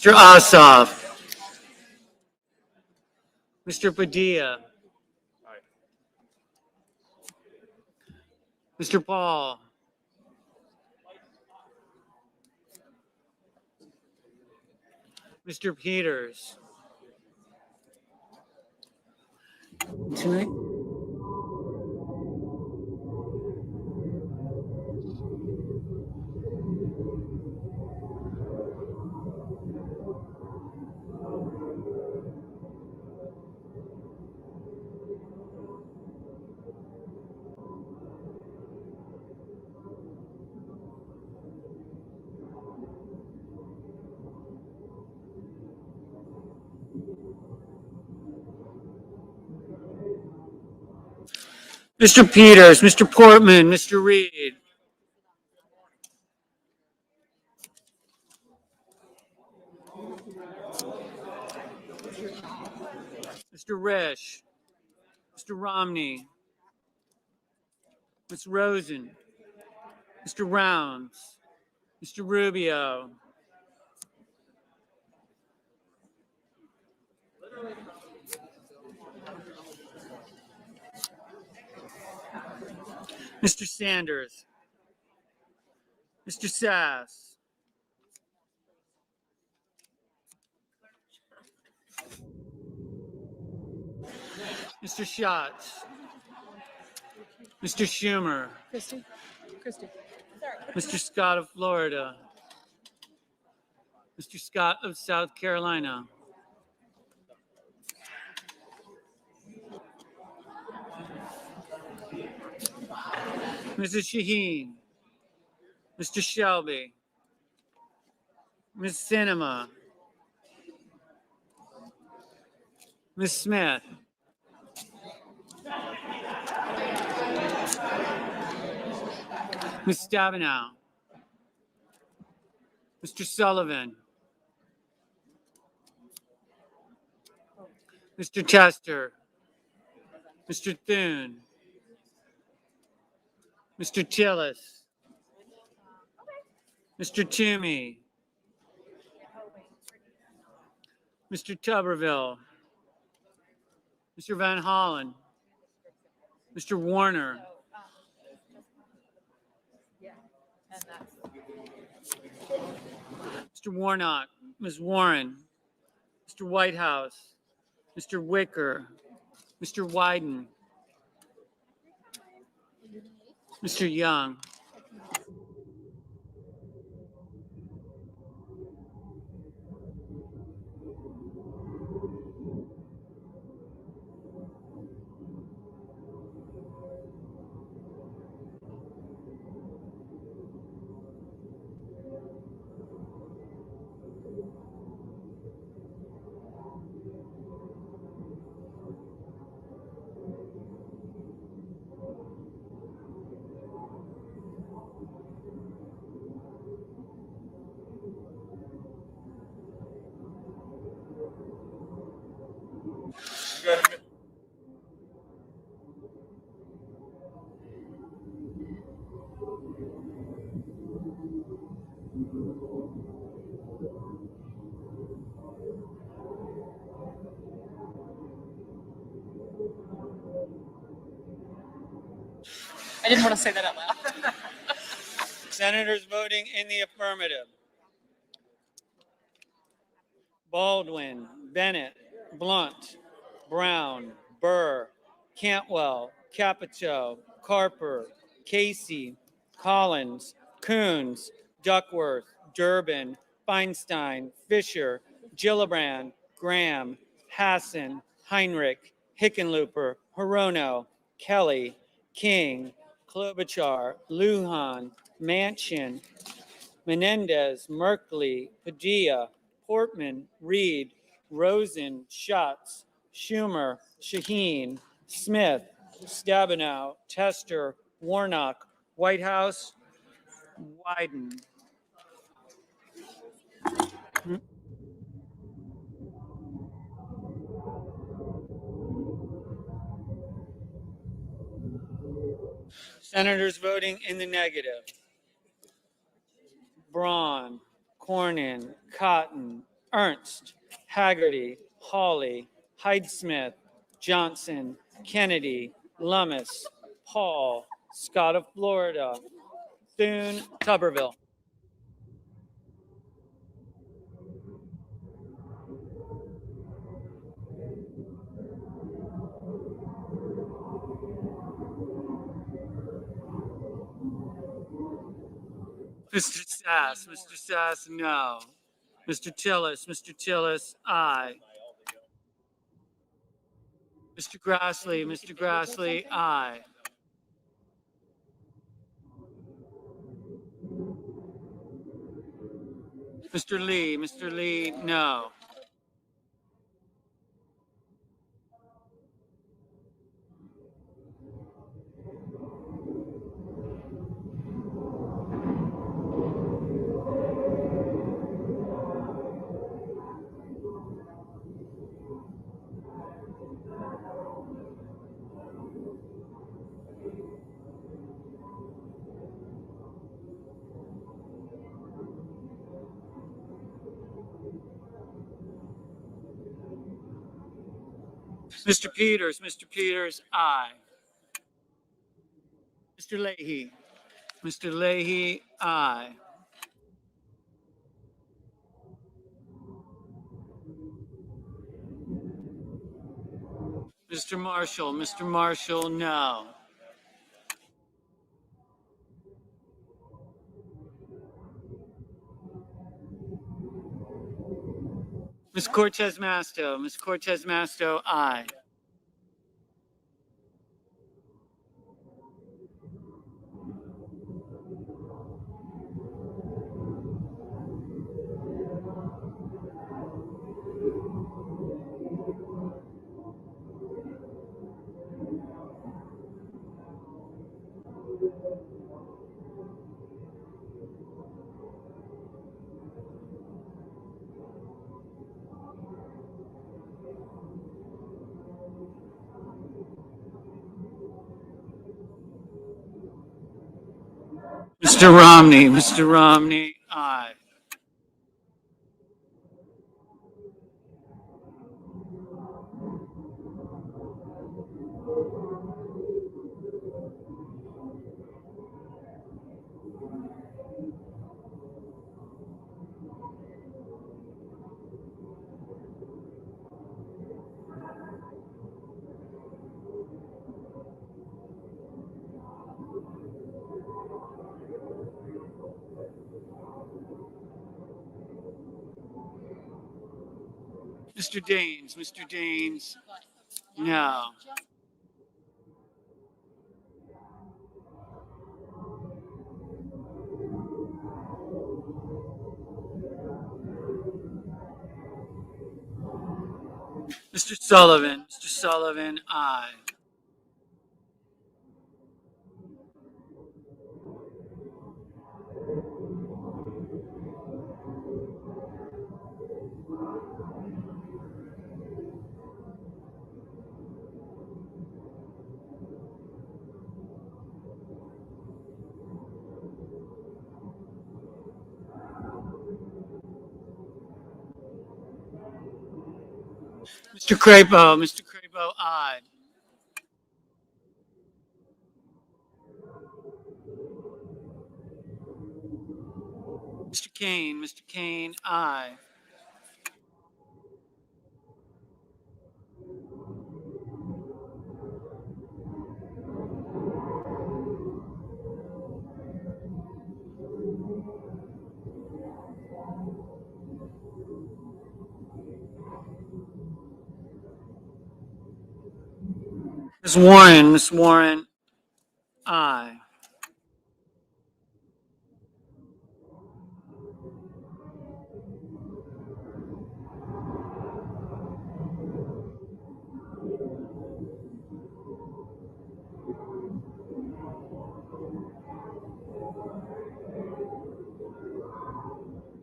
S13: Mr. Ossoff, Mr. Padilla, Mr. Paul, Mr. Peters. Tonight? Mr. Peters, Mr. Portman, Mr. Reed, Mr. Risch, Mr. Romney, Ms. Rosen, Mr. Rounds, Mr. Rubio, Mr. Sanders, Mr. Sass, Mr. Schatz, Mr. Schumer,
S4: Christie? Christie?
S13: Mr. Scott of Florida, Mr. Scott of South Carolina, Mrs. Shaheen, Mr. Shelby, Ms. Sinema, Ms. Smith, Ms. Stabenow, Mr. Sullivan, Mr. Tester, Mr. Thune, Mr. Tillis, Mr. Toomey, Mr. Tuberville, Mr. Van Hollen, Mr. Warner, Mr. Warnock, Ms. Warren, Mr. Whitehouse, Mr. Wicker, Mr. Wyden, Mr. Young,
S4: I didn't want to say that out loud.
S13: Senators voting in the affirmative: Baldwin, Bennett, Blunt, Brown, Burr, Cantwell, Capito, Carper, Casey, Collins, Coons, Duckworth, Durbin, Feinstein, Fisher, Gillibrand, Graham, Hassan, Heinrich, Hickenlooper, Hirono, Kelly, King, Klobuchar, Lujan, Manchin, Menendez, Merkley, Padilla, Portman, Reed, Rosen, Schatz, Schumer, Shaheen, Smith, Stabenow, Tester, Warnock, Whitehouse, Wyden. Senators voting in the negative: Braun, Cornyn, Cotton, Ernst, Haggerty, Hawley, Hyde-Smith, Johnson, Kennedy, Lummis, Paul, Scott of Florida, Thune, Tuberville. Mr. Sass, no. Mr. Tillis, aye. Mr. Grassley, aye. Mr. Lee, no. Mr. Peters, aye. Mr. Leahy, aye. Mr. Marshall, no. Ms. Cortez Masto, aye. Mr. Romney, aye. Mr. Daines, no. Mr. Sullivan, aye. Mr. Crapo, aye. Mr. Kane, aye. Ms. Warren, aye.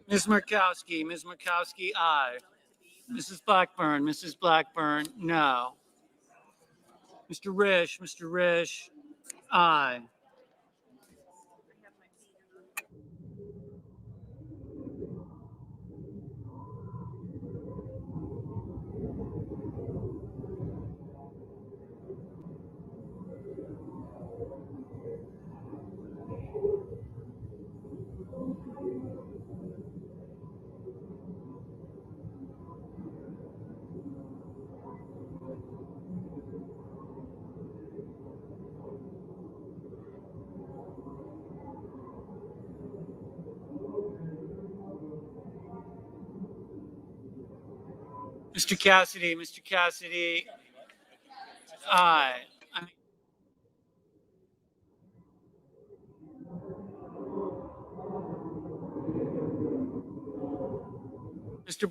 S13: Ms. Murkowski, aye. Mrs. Blackburn, no. Mr. Risch, aye. Mr. Cassidy, aye. Mr.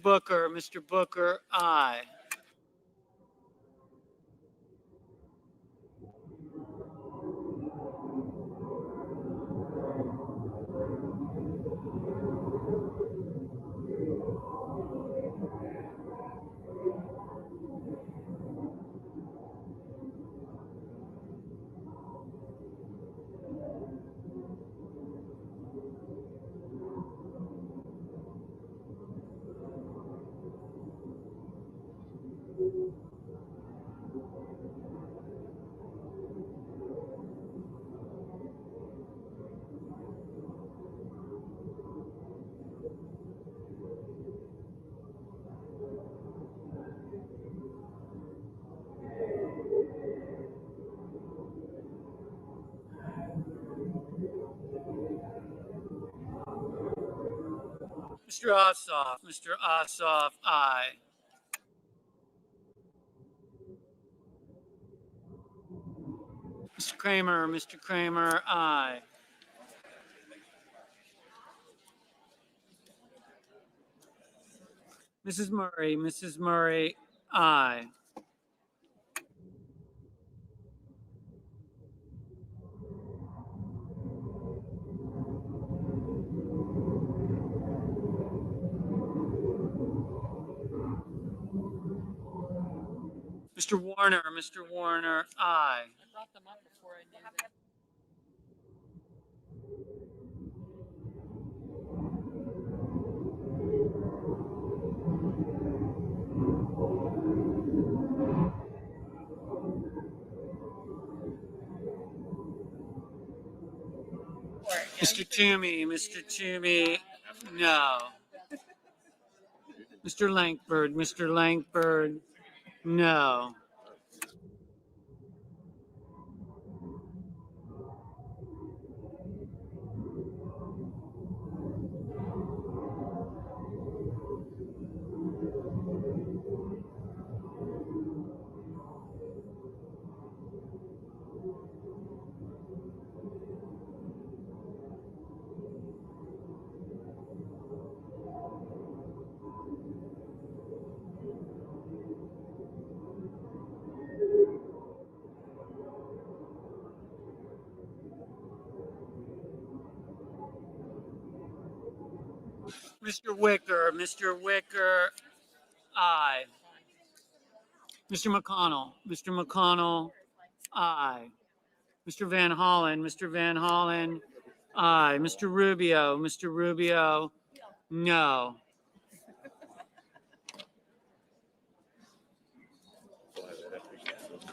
S13: Booker, aye. Mr. Ossoff. Mr. Ossoff, aye. Mr. Kramer. Mr. Kramer, aye. Mrs. Murray. Mrs. Murray, aye. Mr. Warner. Mr. Warner, aye.
S4: I brought them up before I knew that.
S13: Mr. Toomey. Mr. Toomey, no. Mr. Lankford. Mr. Lankford, no. Mr. Wicker. Mr. Wicker, aye. Mr. McConnell. Mr. McConnell, aye. Mr. Van Hollen. Mr. Van Hollen, aye. Mr. Rubio. Mr. Rubio, no.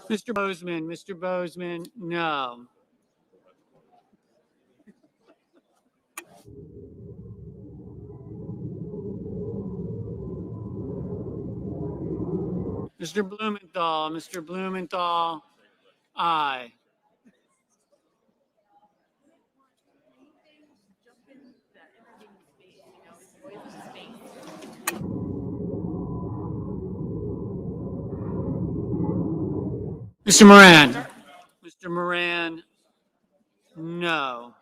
S13: Mr. Bozeman. Mr. Bozeman, no. Mr. Blumenthal. Mr. Blumenthal, aye. Mr. Moran. Mr. Moran, no.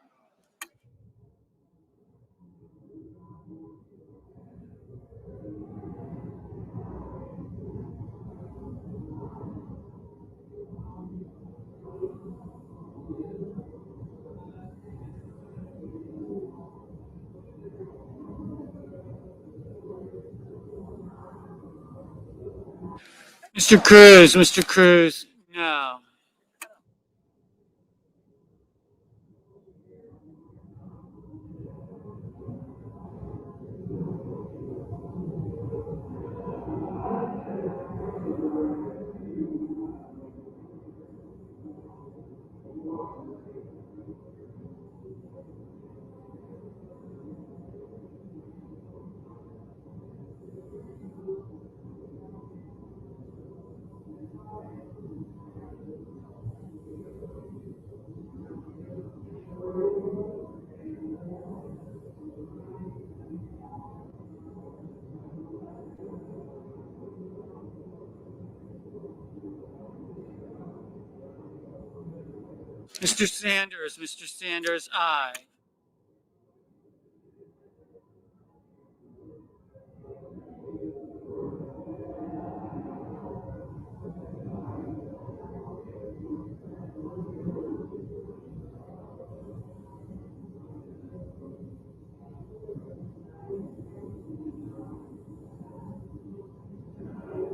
S13: Mr. Cruz. Mr. Cruz, no. Mr. Sanders. Mr. Sanders, aye.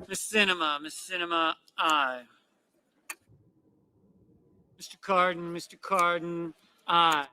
S13: Miss Cinema. Miss Cinema, aye. Mr. Carden. Mr. Carden, aye.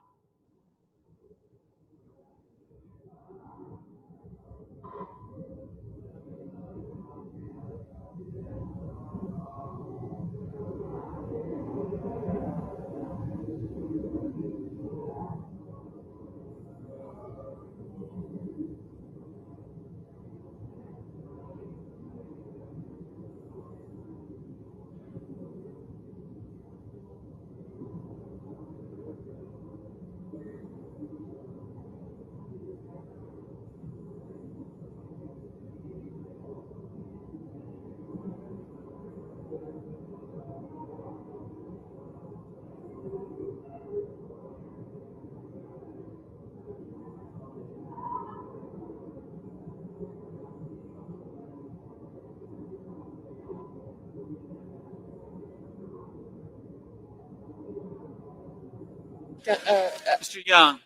S13: Mr. Young.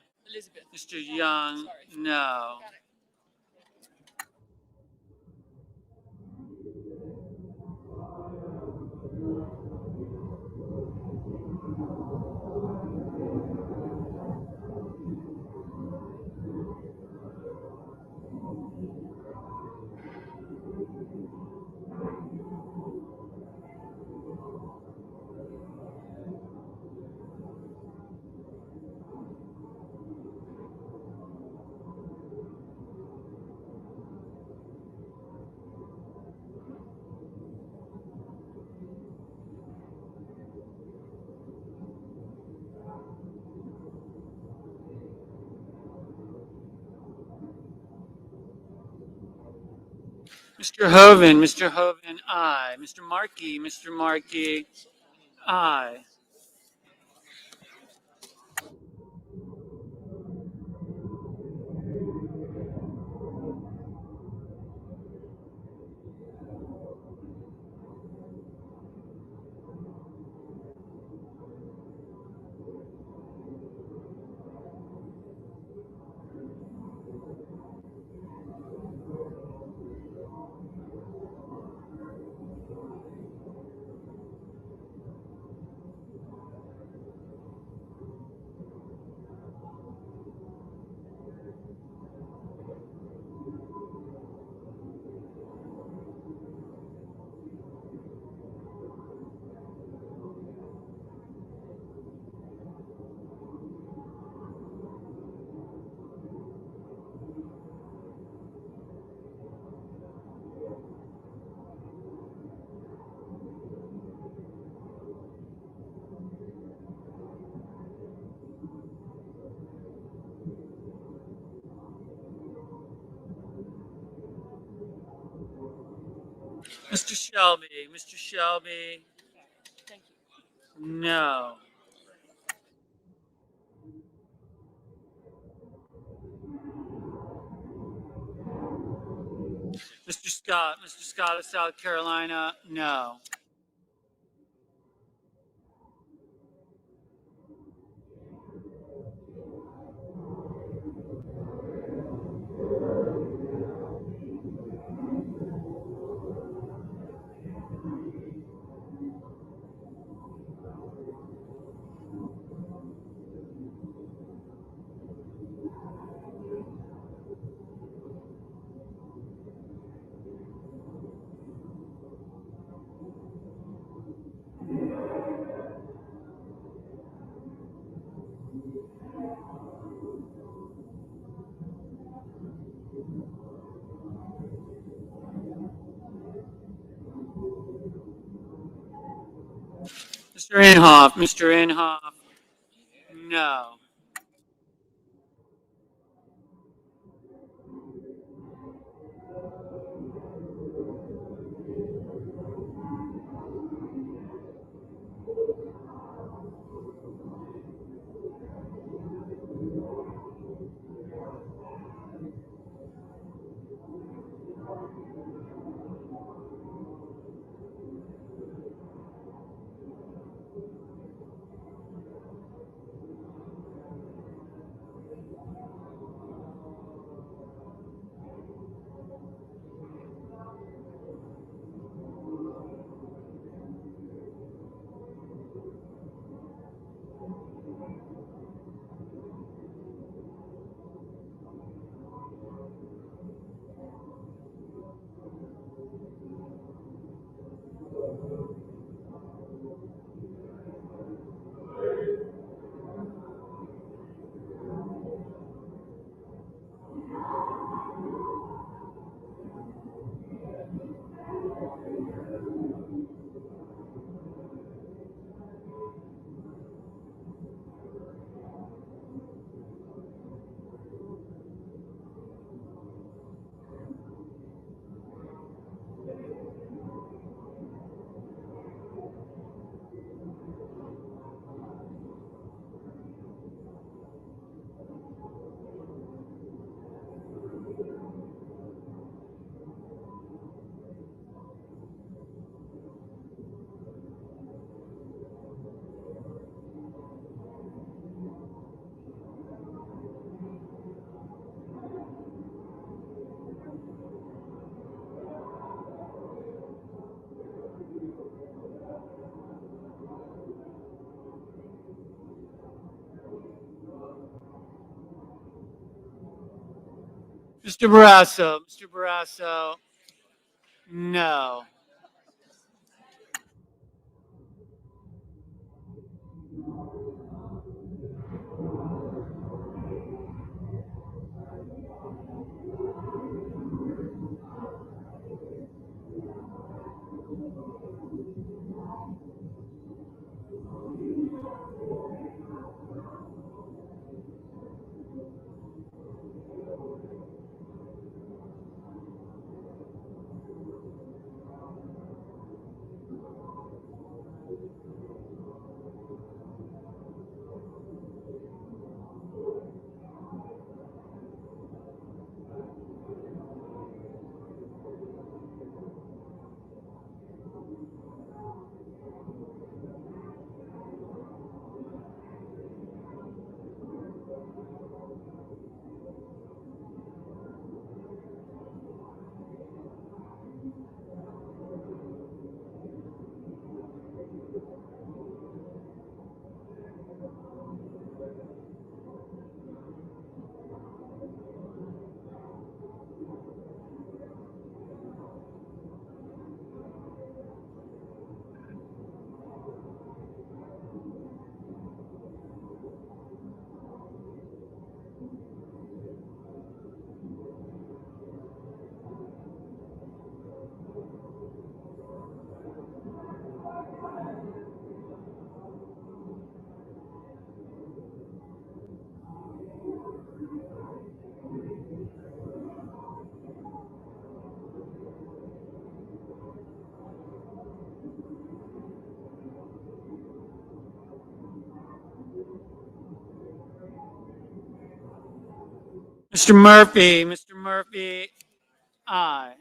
S13: Mr. Young, no. Mr. Hoven, aye. Mr. Markey, aye. Mr. Shelby, no. Mr. Scott of South Carolina, no. Mr. Inhofe, no. Mr. Barrasso. Mr. Barrasso. No. Mr. Murphy. Mr. Murphy. Aye.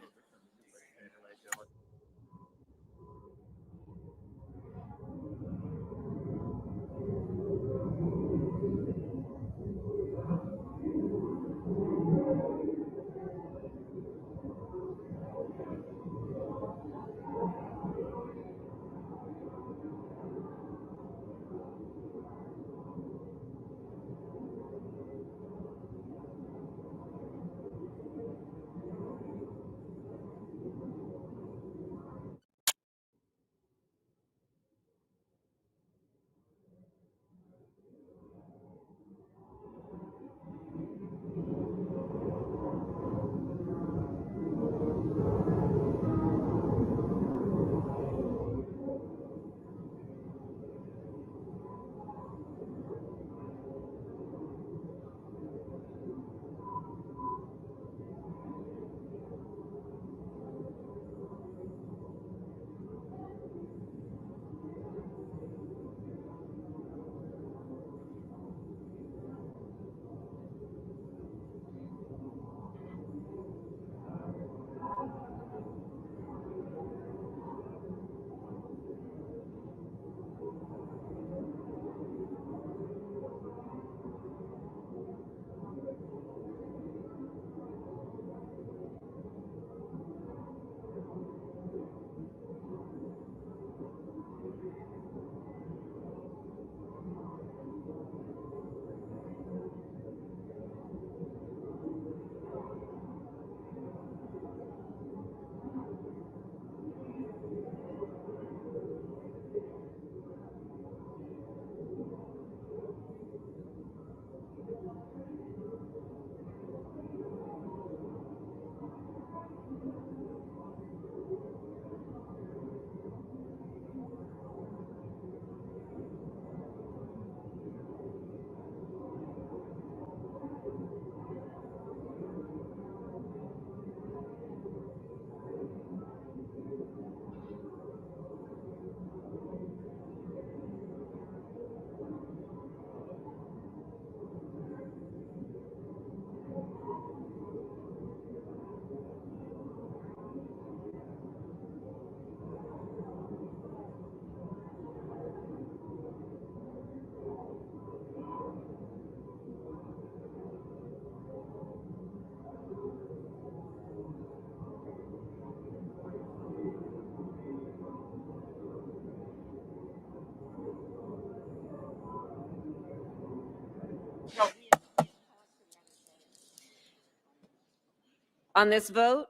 S14: On this vote,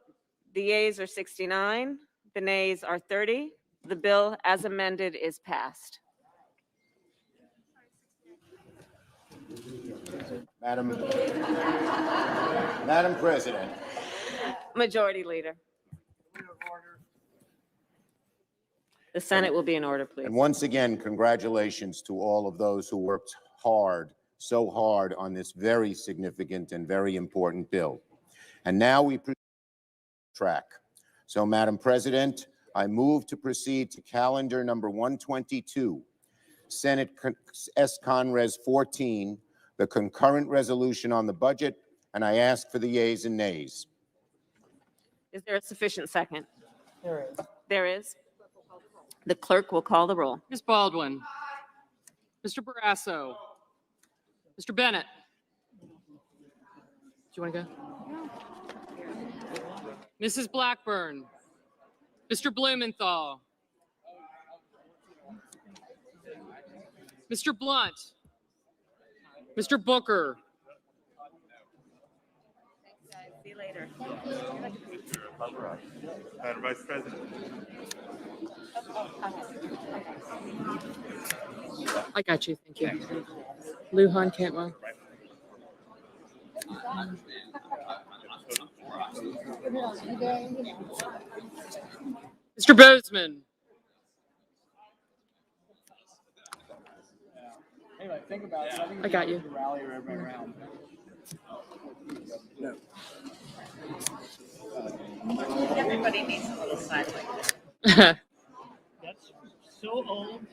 S14: the yeas are 69, the nays are 30. The bill as amended is passed.
S11: Madam President.
S14: Majority Leader. The Senate will be in order, please.
S11: And once again, congratulations to all of those who worked hard, so hard on this very significant and very important bill. And now we track. So, Madam President, I move to proceed to calendar number 122, Senate S. Conres 14, the concurrent resolution on the budget, and I ask for the yeas and nays.
S14: Is there a sufficient second?
S2: There is.
S14: There is. The clerk will call the roll.
S4: Ms. Baldwin. Mr. Barrasso. Mr. Bennett. Do you want to go? Mrs. Blackburn. Mr. Blumenthal. Mr. Blunt. Mr. Booker.
S14: See you later.
S12: Madam Vice President.
S4: I got you. Thank you. Lujan Cantwell. Mr. Bozeman. I got you.
S14: Everybody needs a little side like this.
S2: That's so old.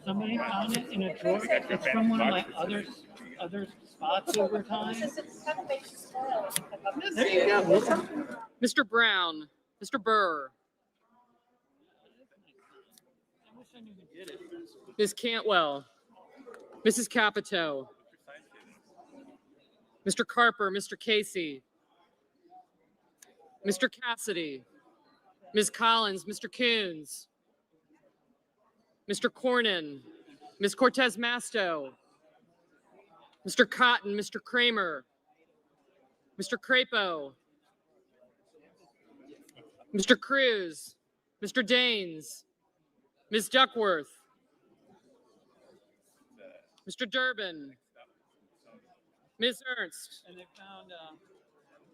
S2: Somebody found it in a drawer. It's from one of my other spots over time. There you go.
S4: Mr. Brown. Mr. Burr.
S2: I wish I knew who did it.
S4: Ms. Cantwell. Mrs. Capito. Mr. Carper. Mr. Casey. Mr. Cassidy. Ms. Collins. Mr. Coons. Mr. Cornyn. Ms. Cortez Masto. Mr. Cotton. Mr. Kramer. Mr. Crapo. Mr. Cruz. Mr. Daines. Ms. Duckworth. Mr. Durbin. Ms. Ernst.
S2: And they found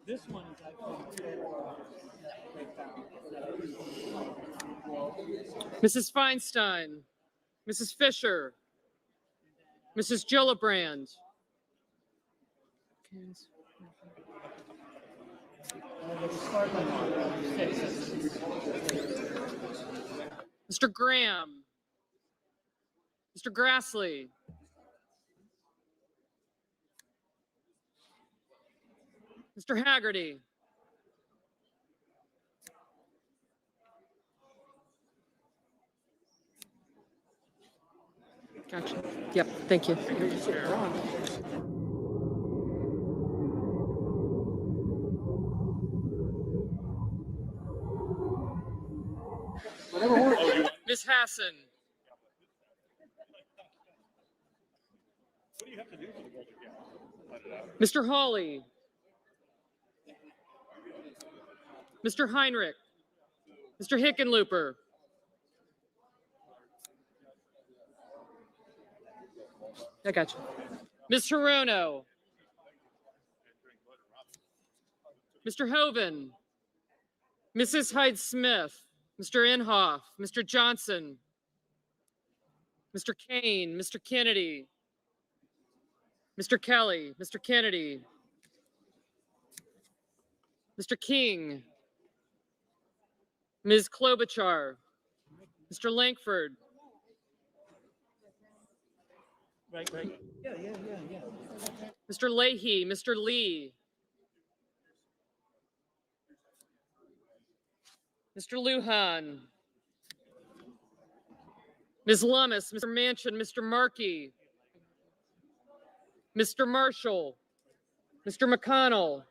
S2: this one is actually.
S4: Mrs. Feinstein. Mrs. Fisher. Mrs. Gillibrand. Mr. Graham. Mr. Grassley. Mr. Haggerty. Gotcha. Yep, thank you. Ms. Hassan. Mr. Hawley. Mr. Heinrich. Mr. Hickenlooper. I got you. Ms. Hirono. Mr. Hoven. Mrs. Hyde-Smith. Mr. Inhofe. Mr. Johnson. Mr. Kane. Mr. Kennedy. Mr. Kelly. Mr. Kennedy. Mr. King. Ms. Klobuchar. Mr. Lankford.
S2: Right. Yeah.
S4: Mr. Leahy. Mr. Lee. Mr. Lujan. Ms. Lummis. Mr. Manchin. Mr. Markey. Mr. Marshall. Mr. McConnell.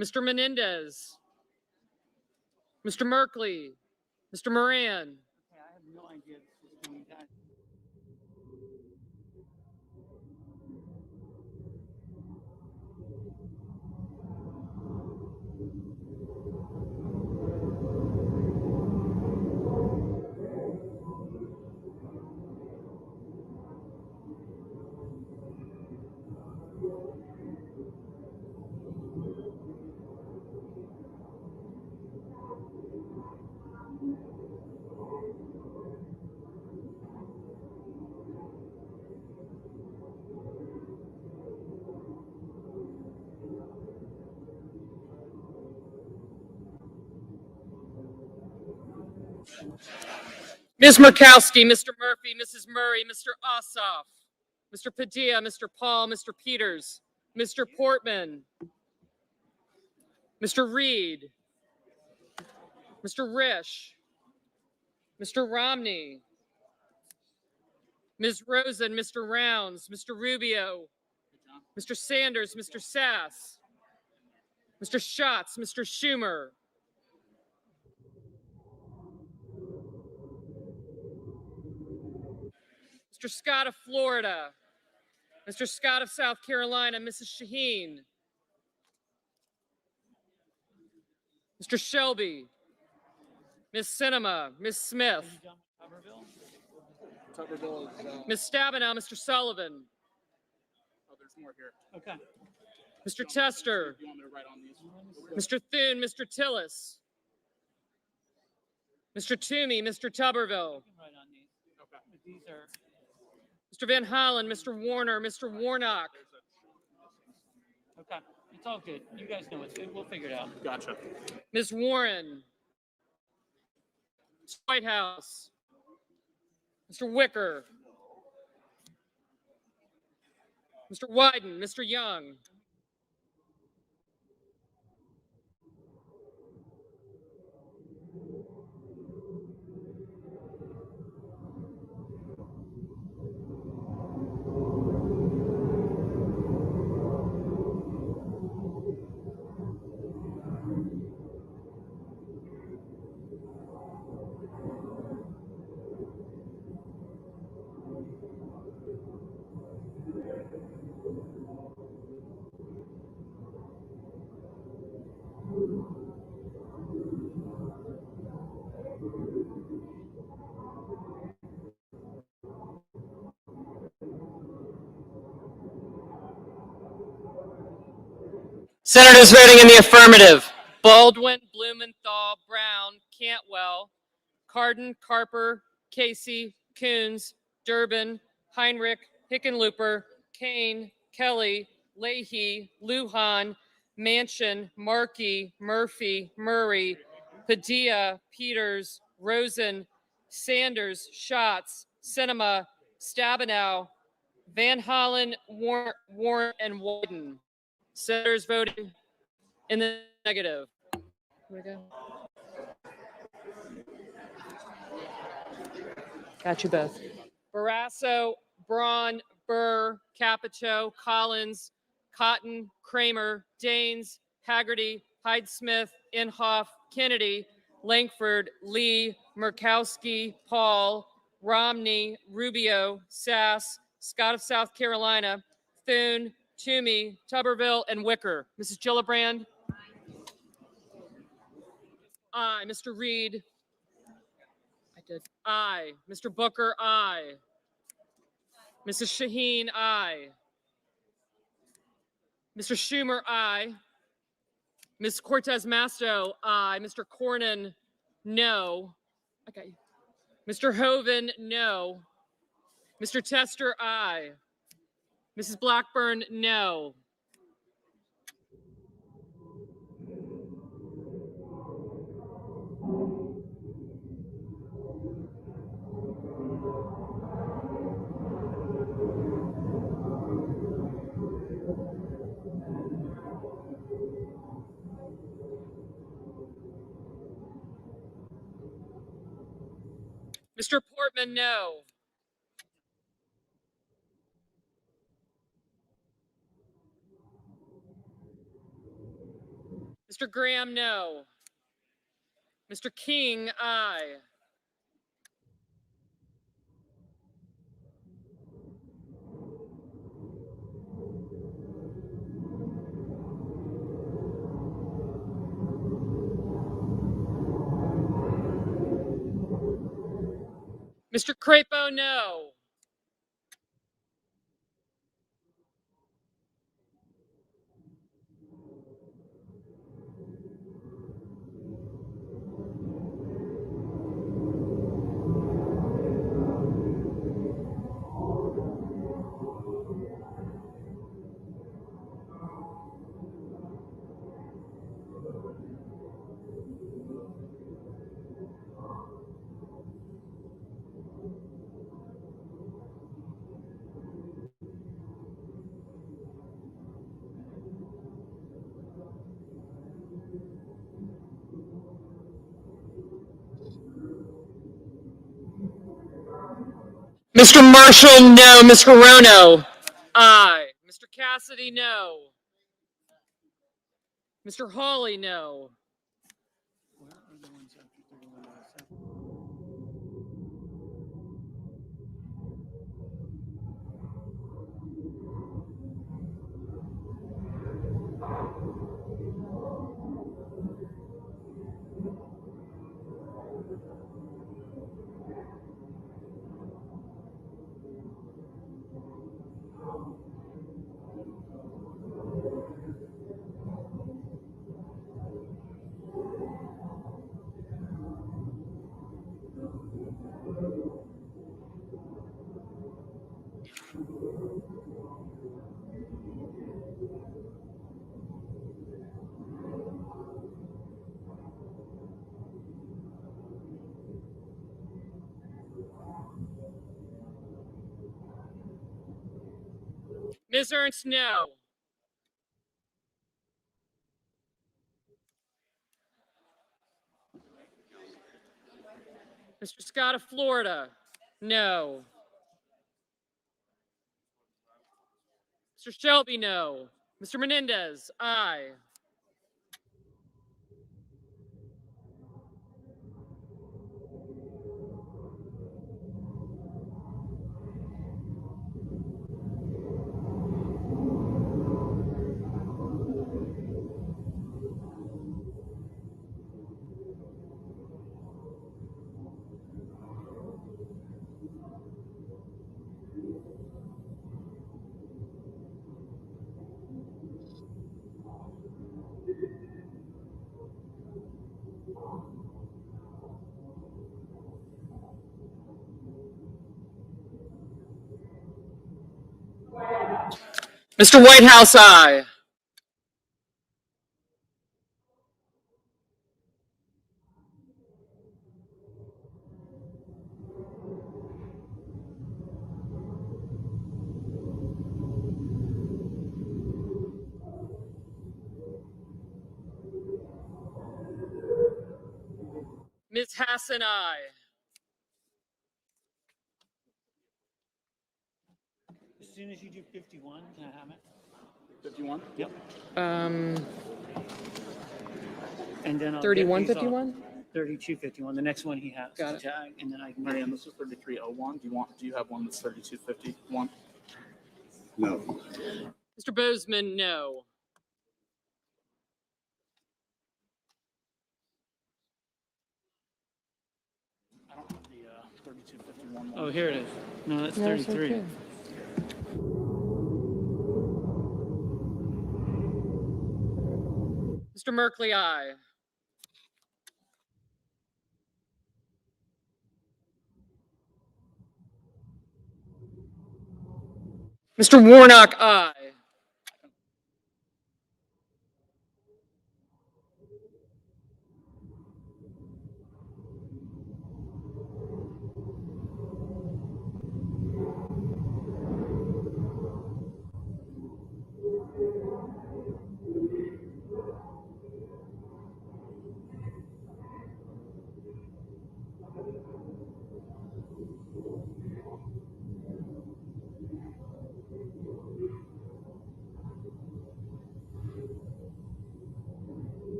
S4: Mr. Menendez. Mr. Merkley. Mr. Moran.
S2: Okay, I have no idea this is doing that.
S4: Ms. Murkowski, Mr. Murphy, Mrs. Murray, Mr. Ossoff, Mr. Padilla, Mr. Paul, Mr. Peters, Mr. Portman, Mr. Reed, Mr. Risch, Mr. Romney, Ms. Rosen, Mr. Rounds, Mr. Rubio, Mr. Sanders, Mr. Sass, Mr. Schatz, Mr. Schumer, Mr. Scott of Florida, Mr. Scott of South Carolina, Mrs. Shaheen, Mr. Shelby, Ms. Sinema, Ms. Smith, Ms. Stabenow, Mr. Sullivan,
S2: Okay.
S4: Mr. Tester, Mr. Thune, Mr. Tillis, Mr. Toomey, Mr. Tuberville,
S2: Right on these. Okay. These are.
S4: Mr. Van Hollen, Mr. Warner, Mr. Warnock,
S2: Okay. It's all good. You guys know it's good. We'll figure it out.
S12: Gotcha.
S4: Ms. Warren, Mr. Whitehouse, Mr. Wicker, Mr. Wyden, Mr. Young, Senators voting in the affirmative: Baldwin, Blumenthal, Brown, Cantwell, Cardin, Carper, Casey, Coons, Durbin, Heinrich, Hickenlooper, Kane, Kelly, Leahy, Lujan, Manchin, Markey, Murphy, Murray, Padilla, Peters, Rosen, Sanders, Schatz, Sinema, Stabenow, Van Hollen, Warren, and Wyden. Senators voting in the negative. Here we go. Got you both. Barrasso, Braun, Burr, Capito, Collins, Cotton, Kramer, Daines, Haggerty, Hyde-Smith, Inhofe, Kennedy, Langford, Lee, Murkowski, Paul, Romney, Rubio, Sass, Scott of South Carolina, Thune, Toomey, Tuberville, and Wicker. Mrs. Gillibrand? Aye. Mr. Reed? I did. Aye. Mr. Booker? Aye. Mrs. Shaheen? Aye. Mr. Schumer? Aye. Ms. Cortez Masto? Aye. Mr. Cornyn? No. Okay. Mr. Hoven? No. Mr. Tester? Aye. Mrs. Blackburn? No. Mr. Portman? No. Mr. Graham? No. Mr. King? Aye. Mr. Crapo? No. Mr. Marshall, no. Ms. Hirono? Aye. Mr. Cassidy, no. Mr. Hawley, no. Ms. Ernst, no. Mr. Scott of Florida, no. Mr. Shelby, no. Mr. Menendez, aye. Mr. Whitehouse, aye. Ms. Hassan, aye.
S2: As soon as you do 51, can I have it?
S15: 51?
S2: Yep. And then I'll get
S4: 31,
S2: these off.
S4: 51?
S2: 32, 51. The next one he has
S4: Got
S2: to
S4: it.
S2: tag, and then I can.
S15: Marianne, this is 3301. Do you have one that's 3251?
S11: No.
S4: Mr. Bozeman, no.
S15: I don't have the 3251 one.
S2: Oh, here it is. No, that's
S4: No, it's
S2: 33.
S4: okay. Mr. Merkley, aye. Mr. Warnock, aye.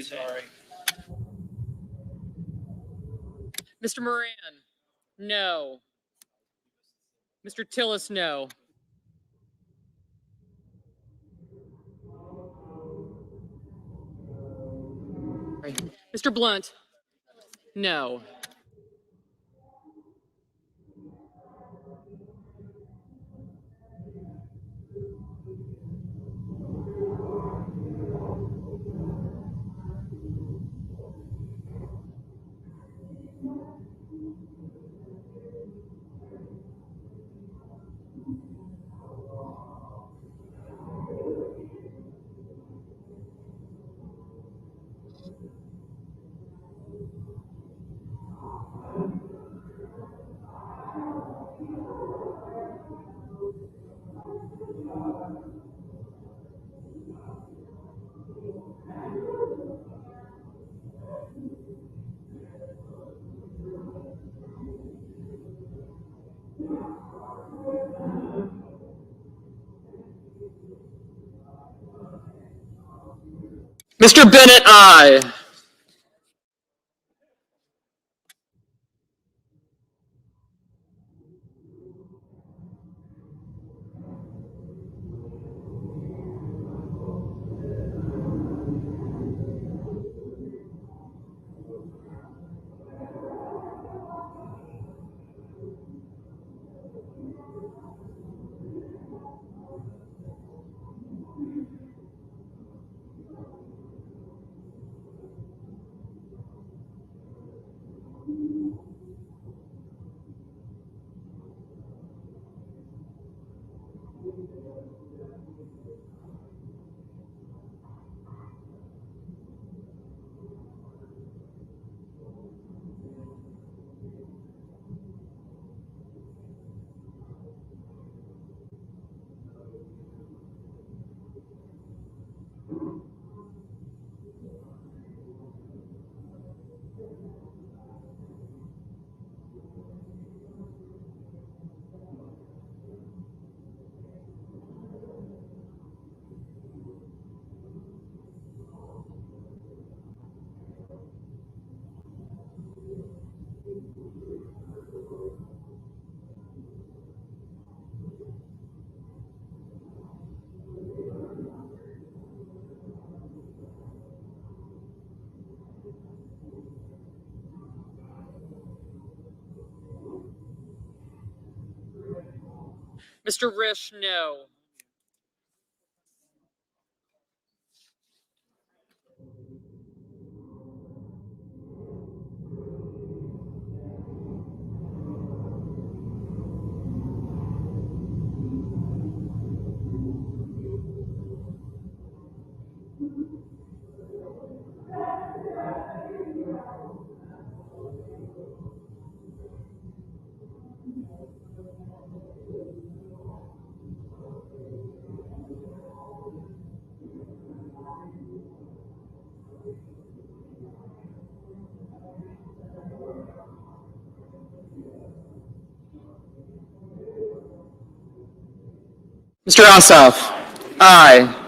S2: Sorry.
S4: Mr. Moran, no. Mr. Tillis, no. Mr. Blunt, no.
S16: Mr. Bennett, aye. Mr. Risch, no. Mr. Ossoff, aye.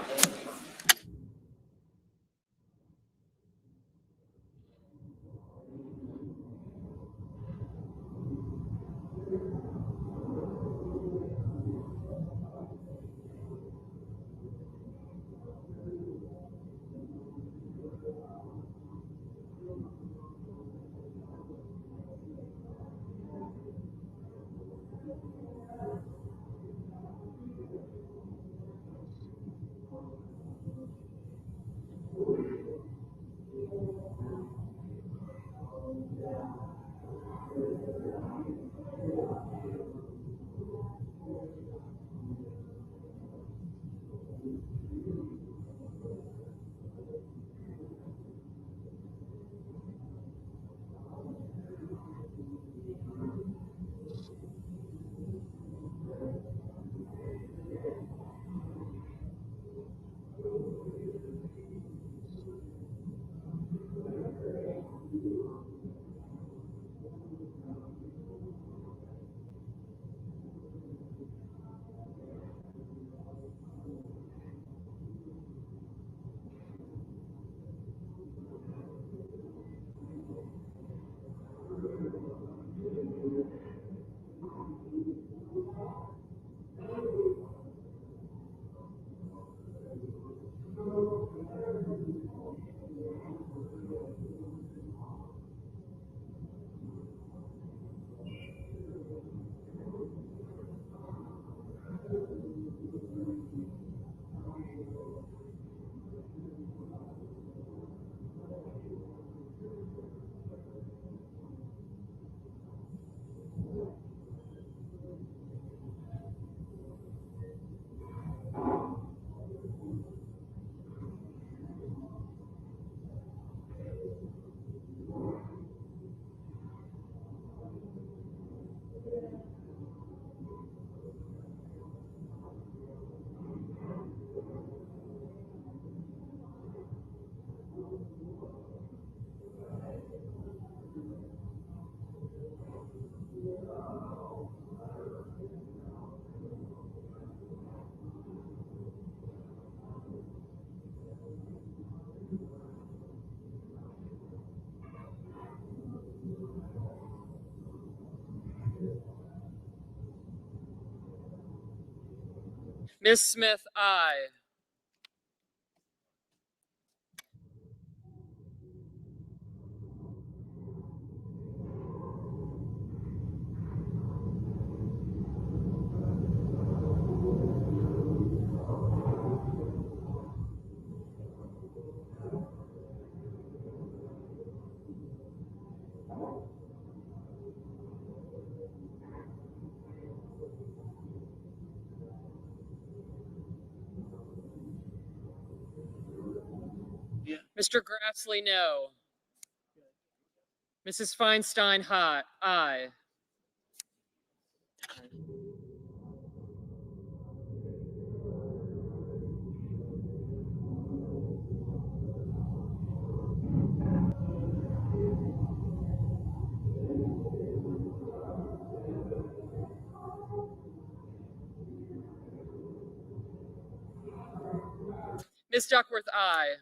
S4: Ms. Smith, aye. Mr. Grassley, no. Mrs. Feinstein, aye. Ms. Duckworth, aye.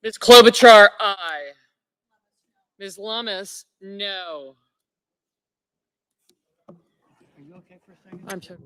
S4: Ms. Klobuchar, aye. Ms. Lummis, no.
S2: Are you okay for a second?
S4: I'm sorry.